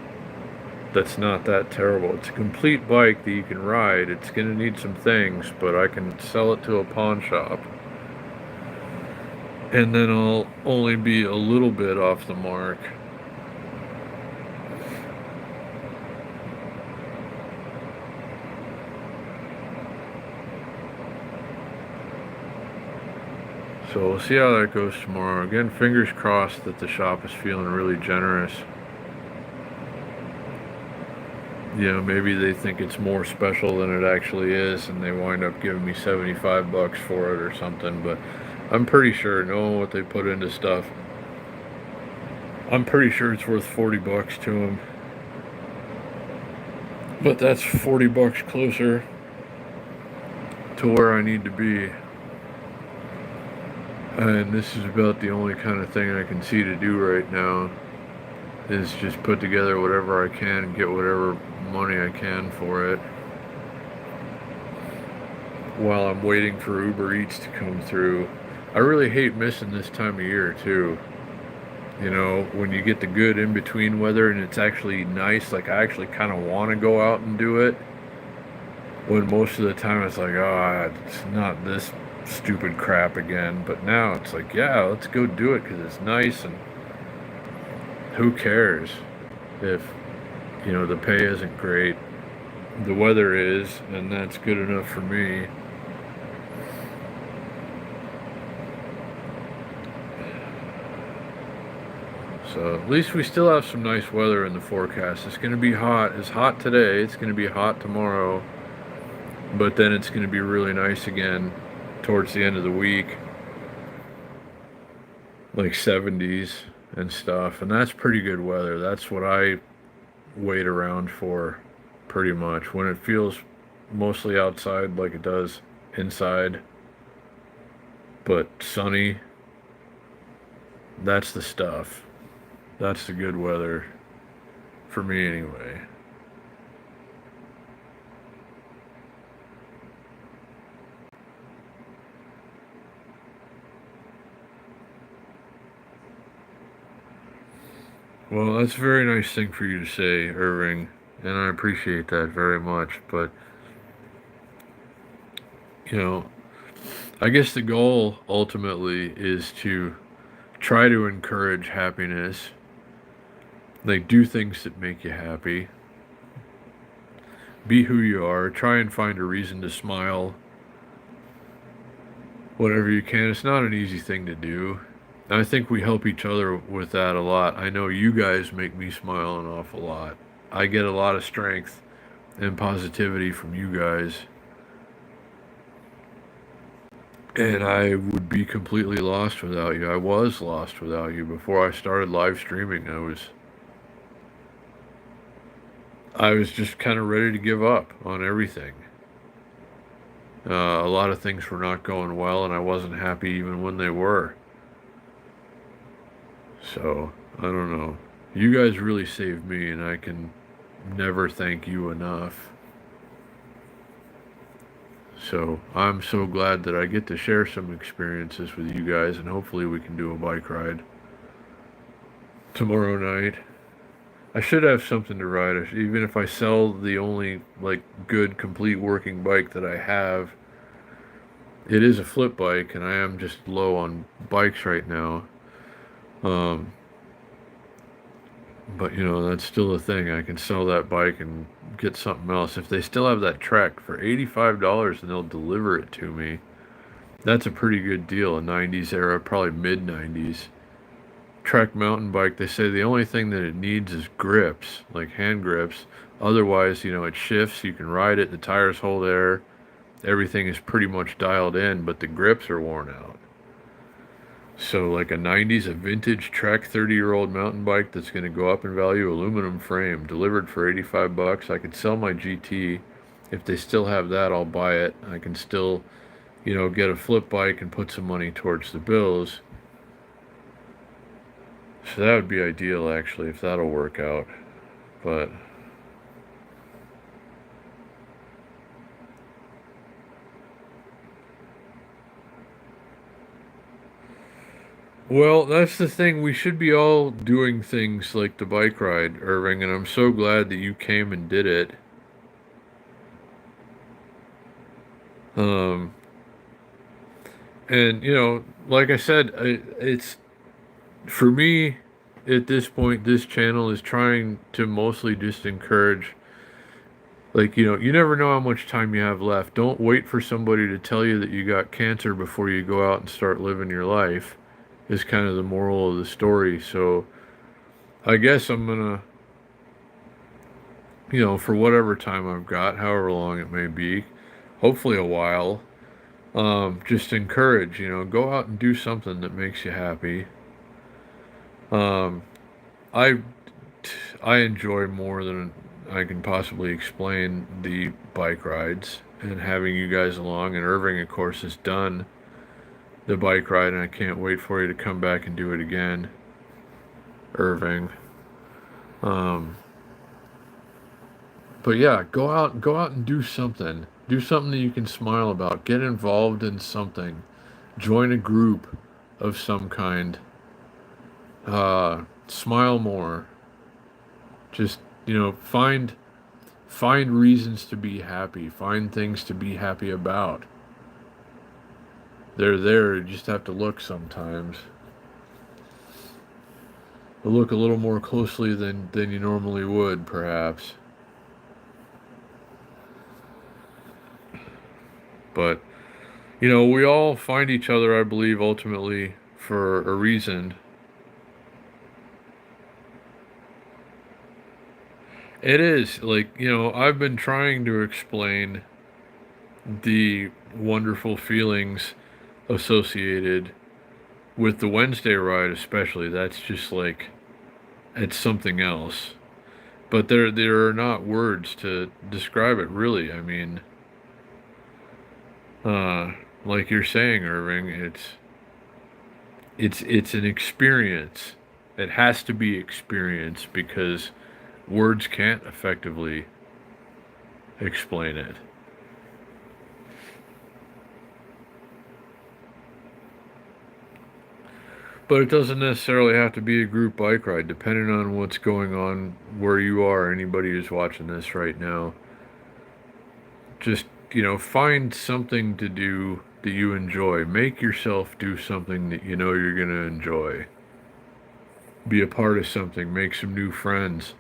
that's not that terrible. It's a complete bike that you can ride. It's going to need some things, but I can sell it to a pawn shop. And then I'll only be a little bit off the mark. So we'll see how that goes tomorrow. Again, fingers crossed that the shop is feeling really generous. Maybe they think it's more special than it actually is, and they wind up giving me $75 for it or something. But I'm pretty sure, knowing what they put into stuff, I'm pretty sure it's worth $40 to them. But that's $40 closer to where I need to be. And this is about the only kind of thing I can see to do right now, is just put together whatever I can and get whatever money I can for it, while I'm waiting for Uber Eats to come through. I really hate missing this time of year too. When you get the good in-between weather and it's actually nice, like I actually kind of want to go out and do it, when most of the time it's like, oh, it's not this stupid crap again. But now it's like, yeah, let's go do it because it's nice, and who cares if the pay isn't great. The weather is, and that's good enough for me. So at least we still have some nice weather in the forecast. It's going to be hot. It's hot today. It's going to be hot tomorrow. But then it's going to be really nice again towards the end of the week. Like 70s and stuff. And that's pretty good weather. That's what I wait around for, pretty much. When it feels mostly outside like it does inside, but sunny, that's the stuff. That's the good weather for me anyway. Well, that's a very nice thing for you to say, Irving, and I appreciate that very much. But, you know, I guess the goal ultimately is to try to encourage happiness. Like, do things that make you happy. Be who you are. Try and find a reason to smile whatever you can. It's not an easy thing to do. I think we help each other with that a lot. I know you guys make me smile an awful lot. I get a lot of strength and positivity from you guys. And I would be completely lost without you. I was lost without you before I started live streaming. I was just kind of ready to give up on everything. A lot of things were not going well, and I wasn't happy even when they were. So, I don't know. You guys really saved me, and I can never thank you enough. So, I'm so glad that I get to share some experiences with you guys, and hopefully we can do a bike ride tomorrow night. I should have something to ride, even if I sell the only, like, good, complete working bike that I have. It is a flip bike, and I am just low on bikes right now. Um, but that's still a thing. I can sell that bike and get something else. If they still have that Trek for $85 and they'll deliver it to me, that's a pretty good deal. A 90s era, probably mid 90s. Trek mountain bike, they say the only thing that it needs is grips, like hand grips. Otherwise, it shifts, you can ride it, the tires hold air, everything is pretty much dialed in, but the grips are worn out. So like a 90s, a vintage Trek 30-year-old mountain bike that's going to go up in value, aluminum frame, delivered for 85 bucks. I could sell my GT. If they still have that, I'll buy it. I can still, get a flip bike and put some money towards the bills. So that would be ideal, actually, if that'll work out. But well, that's the thing. We should be all doing things like the bike ride, Irving, and I'm so glad that you came and did it. Um, and like I said, it's for me at this point. This channel is trying to mostly just encourage. Like, you never know how much time you have left. Don't wait for somebody to tell you that you got cancer before you go out and start living your life, is kind of the moral of the story. So I guess I'm gonna, for whatever time I've got, however long it may be, hopefully a while, just encourage, go out and do something that makes you happy. Um, I I enjoy more than I can possibly explain the bike rides and having you guys along. And Irving, of course, has done the bike ride, and I can't wait for you to come back and do it again, Irving. Um, but yeah, go out and do something. Do something that you can smile about. Get involved in something. Join a group of some kind. Smile more. Just find reasons to be happy. Find things to be happy about. They're there. You just have to look sometimes. Look a little more closely than you normally would, perhaps. But we all find each other, I believe, ultimately for a reason. It is like, I've been trying to explain the wonderful feelings associated with the Wednesday ride, especially. That's just like, it's something else. But there are not words to describe it, really. I mean, like you're saying, Irving, it's an experience. It has to be experience because words can't effectively explain it. But it doesn't necessarily have to be a group bike ride, depending on what's going on where you are, anybody who's watching this right now. Just, find something to do that you enjoy. Make yourself do something that you know you're going to enjoy. Be a part of something. Make some new friends.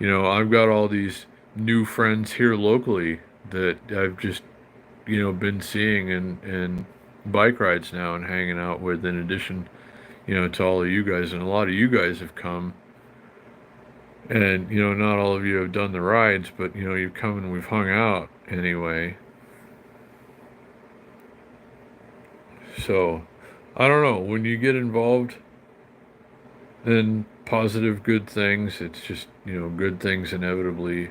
I've got all these new friends here locally that I've just, been seeing and bike rides now and hanging out with, in addition, to all of you guys. And a lot of you guys have come. And, not all of you have done the rides, but, you've come and we've hung out anyway. So, I don't know. When you get involved in positive, good things, it's just, good things inevitably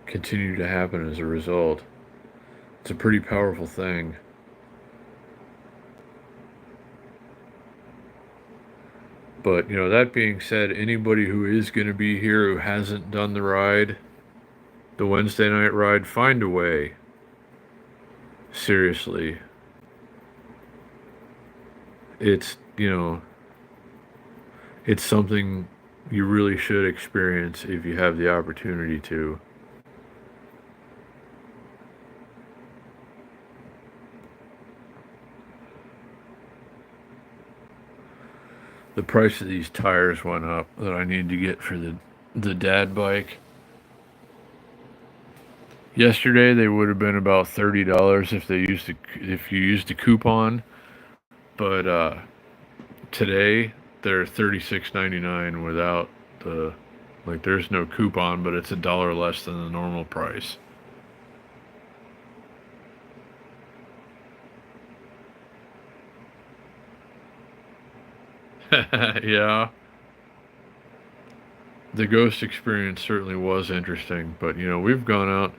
continue to happen as a result. It's a pretty powerful thing. But, that being said, anybody who is going to be here who hasn't done the ride, the Wednesday night ride, find a way. Seriously. It's, it's something you really should experience if you have the opportunity to. The price of these tires went up that I need to get for the dad bike. Yesterday they would have been about $30 if you used a coupon, but today they're $36.99 without the, like, there's no coupon, but it's $1 less than the normal price. Yeah. The ghost experience certainly was interesting, but we've gone out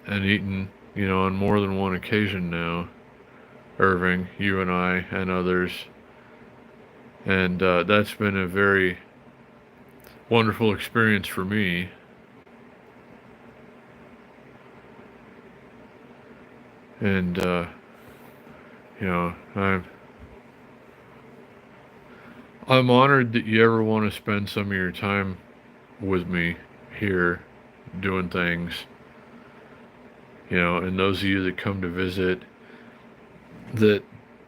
and eaten, on more than one occasion now. Irving, you and I, and others. And that's been a very wonderful experience for me. And, I'm honored that you ever want to spend some of your time with me here doing things. And those of you that come to visit, that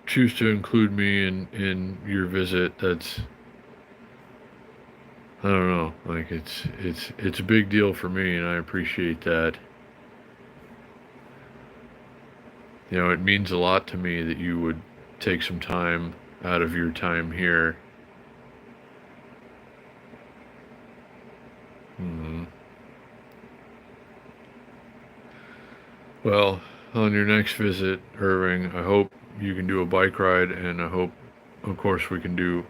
choose to include me in your visit, that's, I don't know, like, it's a big deal for me, and I appreciate that. It means a lot to me that you would take some time out of your time here. Mm-hmm. Well, on your next visit, Irving, I hope you can do a bike ride, and I hope, of course, we can do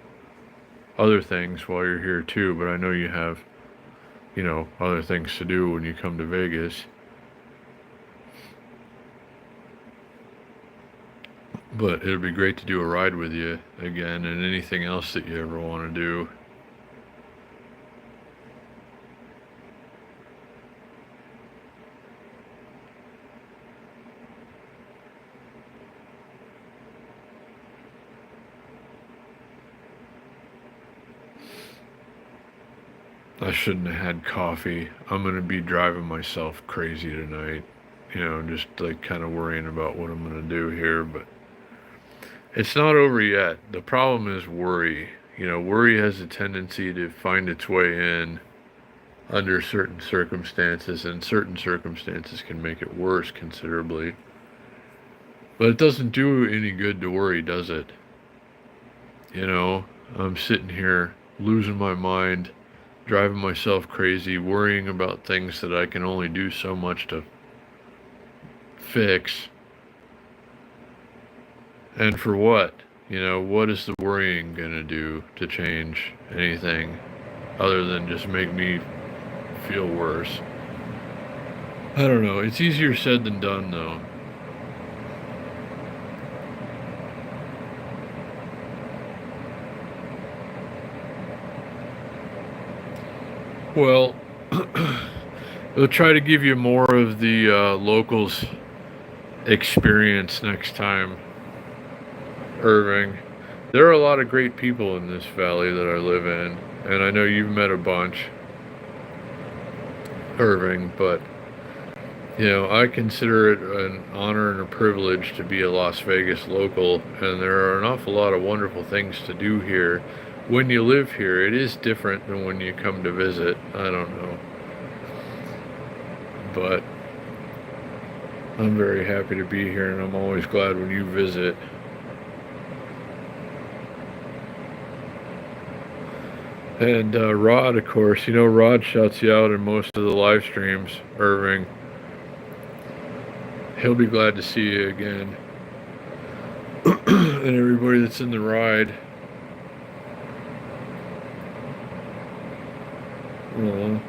other things while you're here too, but I know you have, other things to do when you come to Vegas. But it'll be great to do a ride with you again, and anything else that you ever want to do. I shouldn't have had coffee. I'm going to be driving myself crazy tonight. Just like kind of worrying about what I'm going to do here, but it's not over yet. The problem is worry. Worry has a tendency to find its way in under certain circumstances, and certain circumstances can make it worse considerably. But it doesn't do any good to worry, does it? I'm sitting here losing my mind, driving myself crazy, worrying about things that I can only do so much to fix. And for what? What is the worrying going to do to change anything other than just make me feel worse? I don't know. It's easier said than done, though. Well, we'll try to give you more of the locals experience next time, Irving. There are a lot of great people in this valley that I live in, and I know you've met a bunch, Irving, but you know, I consider it an honor and a privilege to be a Las Vegas local, and there are an awful lot of wonderful things to do here. When you live here, it is different than when you come to visit. I don't know. But I'm very happy to be here, and I'm always glad when you visit. And Rod, of course, you know, Rod shouts you out in most of the live streams, Irving. He'll be glad to see you again. And everybody that's in the ride. Aww.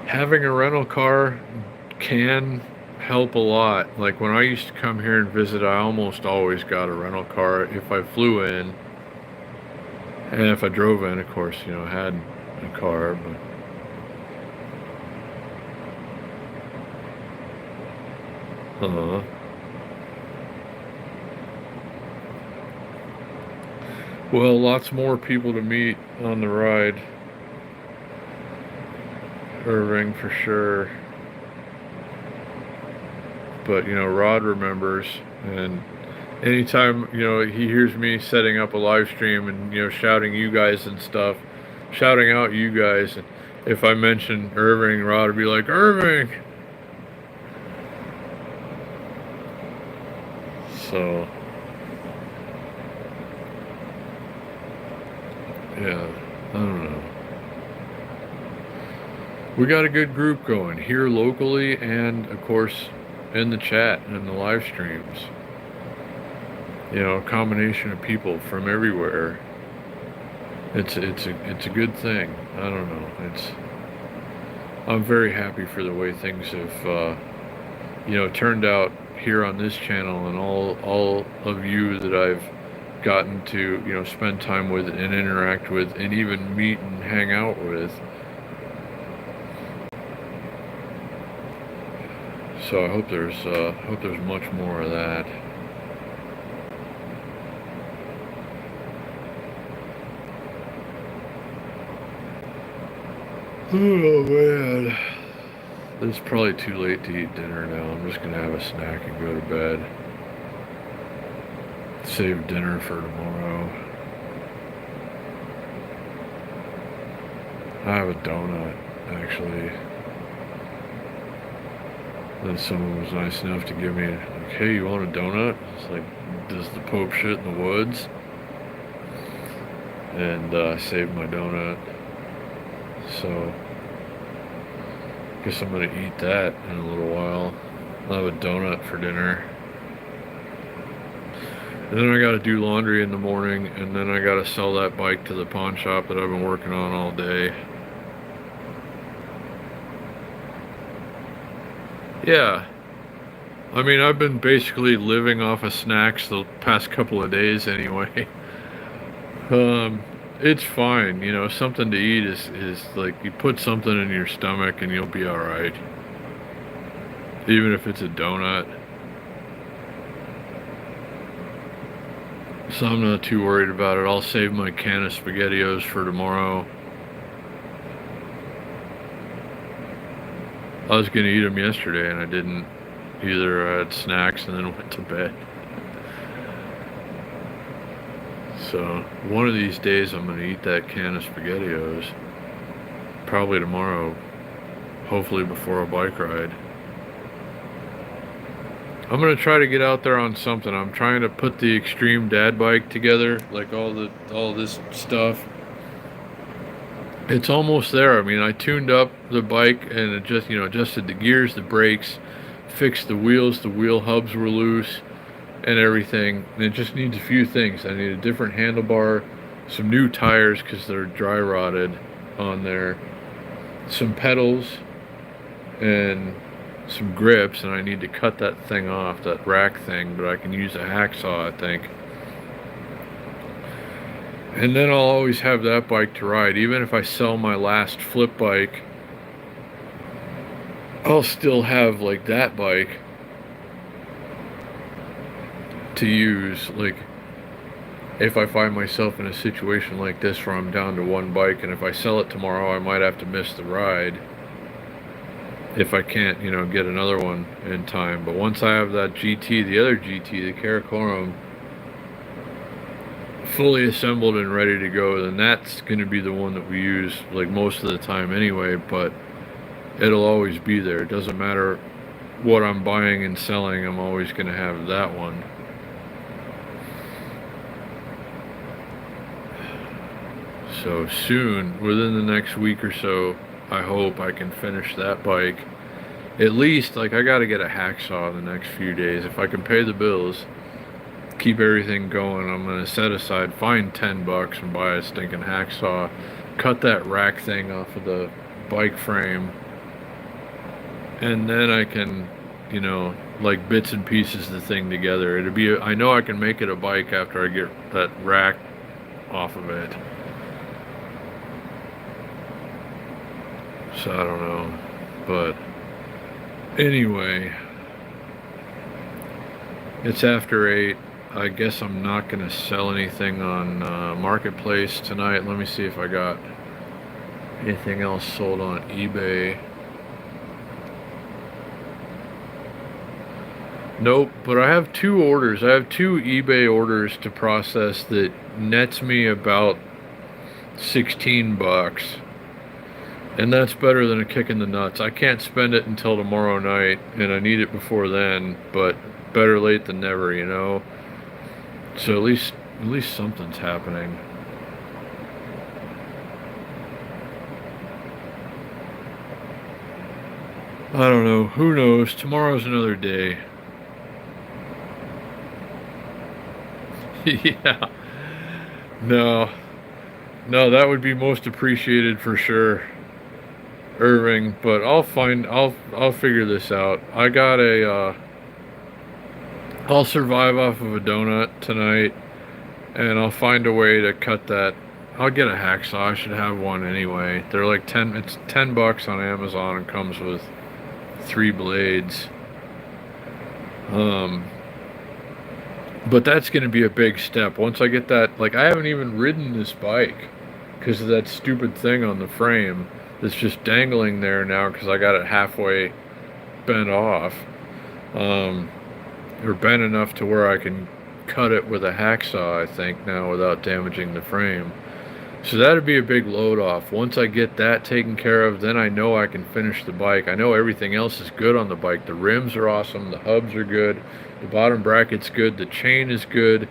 Having a rental car can help a lot. Like when I used to come here and visit, I almost always got a rental car if I flew in. And if I drove in, of course, you know, had a car, but well, lots more people to meet on the ride, Irving, for sure. But, you know, Rod remembers, and anytime, you know, he hears me setting up a live stream and, you know, shouting you guys and stuff, shouting out you guys, and if I mention Irving, Rod would be like, Irving! So, yeah, I don't know. We got a good group going here locally and, of course, in the chat and the live streams. You know, a combination of people from everywhere. It's a good thing. I don't know. I'm very happy for the way things have you know, turned out here on this channel, and all of you that I've gotten to, you know, spend time with and interact with and even meet and hang out with. So I hope there's much more of that. Oh man, it's probably too late to eat dinner now. I'm just gonna have a snack and go to bed. Save dinner for tomorrow. I have a donut, actually. Then someone was nice enough to give me, like, hey, you want a donut? It's like, does the Pope shit in the woods? And I saved my donut. So, guess I'm gonna eat that in a little while. I'll have a donut for dinner. And then I gotta do laundry in the morning, and then I gotta sell that bike to the pawn shop that I've been working on all day. Yeah. I mean, I've been basically living off of snacks the past couple of days anyway. It's fine, you know, something to eat is like, you put something in your stomach and you'll be alright. Even if it's a donut. So I'm not too worried about it. I'll save my can of SpaghettiOs for tomorrow. I was gonna eat them yesterday and I didn't. Either I had snacks and then went to bed. So one of these days I'm gonna eat that can of SpaghettiOs. Probably tomorrow. Hopefully before a bike ride. I'm gonna try to get out there on something. I'm trying to put the extreme dad bike together, like all this stuff. It's almost there. I mean, I tuned up the bike and it just, you know, adjusted the gears, the brakes, fixed the wheels. The wheel hubs were loose and everything. And it just needs a few things. I need a different handlebar, some new tires because they're dry rotted on there, some pedals, and some grips, and I need to cut that thing off, that rack thing, but I can use a hacksaw, I think. And then I'll always have that bike to ride. Even if I sell my last flip bike, I'll still have like that bike to use. Like, if I find myself in a situation like this where I'm down to one bike, and if I sell it tomorrow, I might have to miss the ride if I can't, you know, get another one in time. But once I have that GT, the other GT, the Karakoram, fully assembled and ready to go, then that's going to be the one that we use like most of the time anyway. But it'll always be there. It doesn't matter what I'm buying and selling, I'm always going to have that one. So soon, within the next week or so, I hope I can finish that bike. At least, like, I got to get a hacksaw in the next few days. If I can pay the bills, keep everything going, I'm going to set aside, find 10 bucks and buy a stinking hacksaw, cut that rack thing off of the bike frame, and then I can, you know, like, bits and pieces the thing together. It'll be, I know I can make it a bike after I get that rack off of it. So I don't know, but anyway, it's after 8. I guess I'm not going to sell anything on Marketplace tonight. Let me see if I got anything else sold on eBay. Nope, but I have 2 orders. I have 2 eBay orders to process that nets me about 16 bucks. And that's better than a kick in the nuts. I can't spend it until tomorrow night, and I need it before then, but better late than never, you know? So at least something's happening. I don't know. Who knows? Tomorrow's another day. Yeah. No, that would be most appreciated for sure, Irving. But I'll figure this out. I got I'll survive off of a donut tonight, and I'll find a way to cut that. I'll get a hacksaw. I should have one anyway. They're like it's 10 bucks on Amazon and comes with 3 blades. But that's going to be a big step. Once I get that, like, I haven't even ridden this bike because of that stupid thing on the frame that's just dangling there now because I got it halfway bent off. Or bent enough to where I can cut it with a hacksaw, I think, now without damaging the frame. So that'd be a big load off. Once I get that taken care of, then I know I can finish the bike. I know everything else is good on the bike. The rims are awesome. The hubs are good. The bottom bracket's good. The chain is good.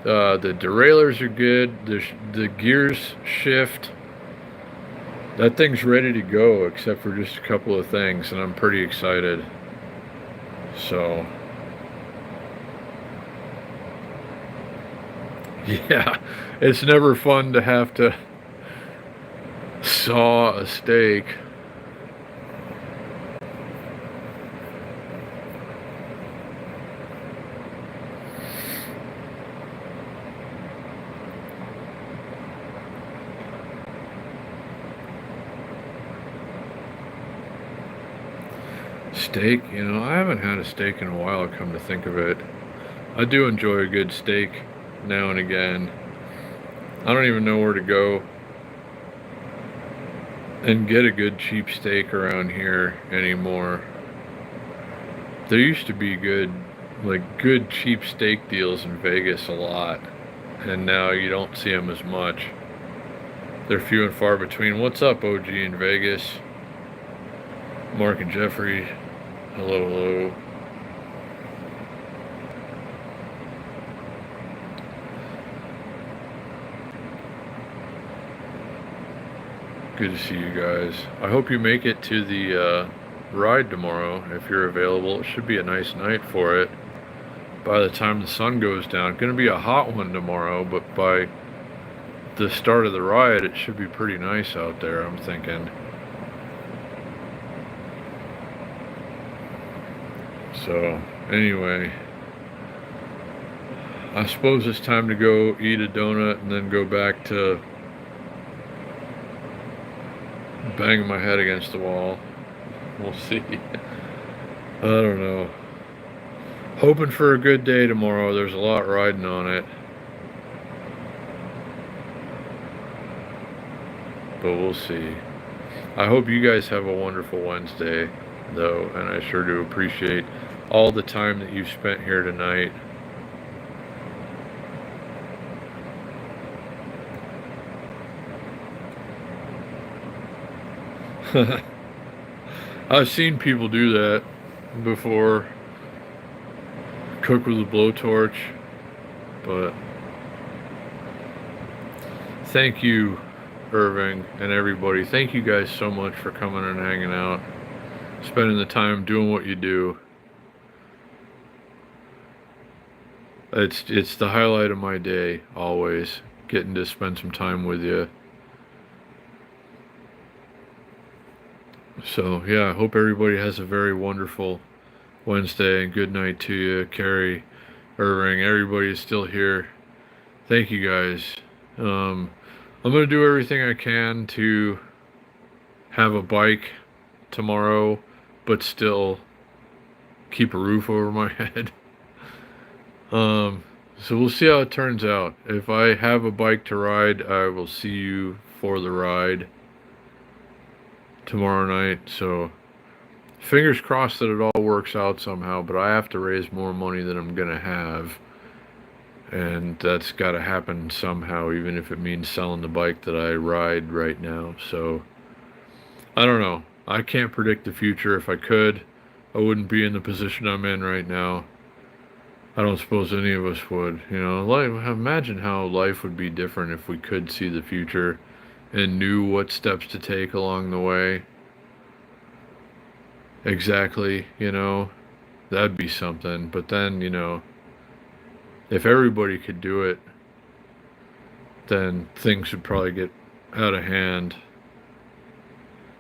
The derailleurs are good. The gears shift. That thing's ready to go, except for just a couple of things, and I'm pretty excited. So, yeah, it's never fun to have to saw a steak. Steak, you know, I haven't had a steak in a while, come to think of it. I do enjoy a good steak now and again. I don't even know where to go and get a good cheap steak around here anymore. There used to be good cheap steak deals in Vegas a lot, and now you don't see them as much. They're few and far between. What's up, OG in Vegas? Mark and Jeffrey, hello, hello. Good to see you guys. I hope you make it to the ride tomorrow if you're available. It should be a nice night for it. By the time the sun goes down, going to be a hot one tomorrow, but by the start of the ride, it should be pretty nice out there, I'm thinking. So, anyway, I suppose it's time to go eat a donut and then go back to banging my head against the wall. We'll see. I don't know. Hoping for a good day tomorrow. There's a lot riding on it. But we'll see. I hope you guys have a wonderful Wednesday, though, and I sure do appreciate all the time that you've spent here tonight. I've seen people do that before. Cook with a blowtorch. But thank you, Irving, and everybody. Thank you guys so much for coming and hanging out, spending the time doing what you do. It's the highlight of my day, always, getting to spend some time with you. So, yeah, I hope everybody has a very wonderful Wednesday, and good night to you, Carrie, Irving, everybody is still here. Thank you guys. I'm going to do everything I can to have a bike tomorrow, but still keep a roof over my head. So we'll see how it turns out. If I have a bike to ride, I will see you for the ride tomorrow night. So fingers crossed that it all works out somehow, but I have to raise more money than I'm going to have. And that's got to happen somehow, even if it means selling the bike that I ride right now. So I don't know. I can't predict the future. If I could, I wouldn't be in the position I'm in right now. I don't suppose any of us would. You know, imagine how life would be different if we could see the future and knew what steps to take along the way. Exactly, you know, that'd be something. But then, you know, if everybody could do it, then things would probably get out of hand.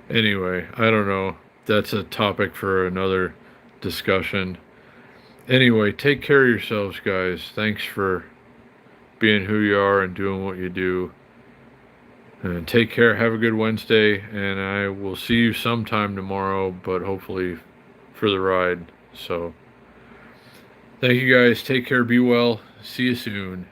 Anyway, I don't know. That's a topic for another discussion. Anyway, take care of yourselves, guys. Thanks for being who you are and doing what you do. And take care. Have a good Wednesday. And I will see you sometime tomorrow, but hopefully for the ride. So, thank you guys. Take care. Be well. See you soon.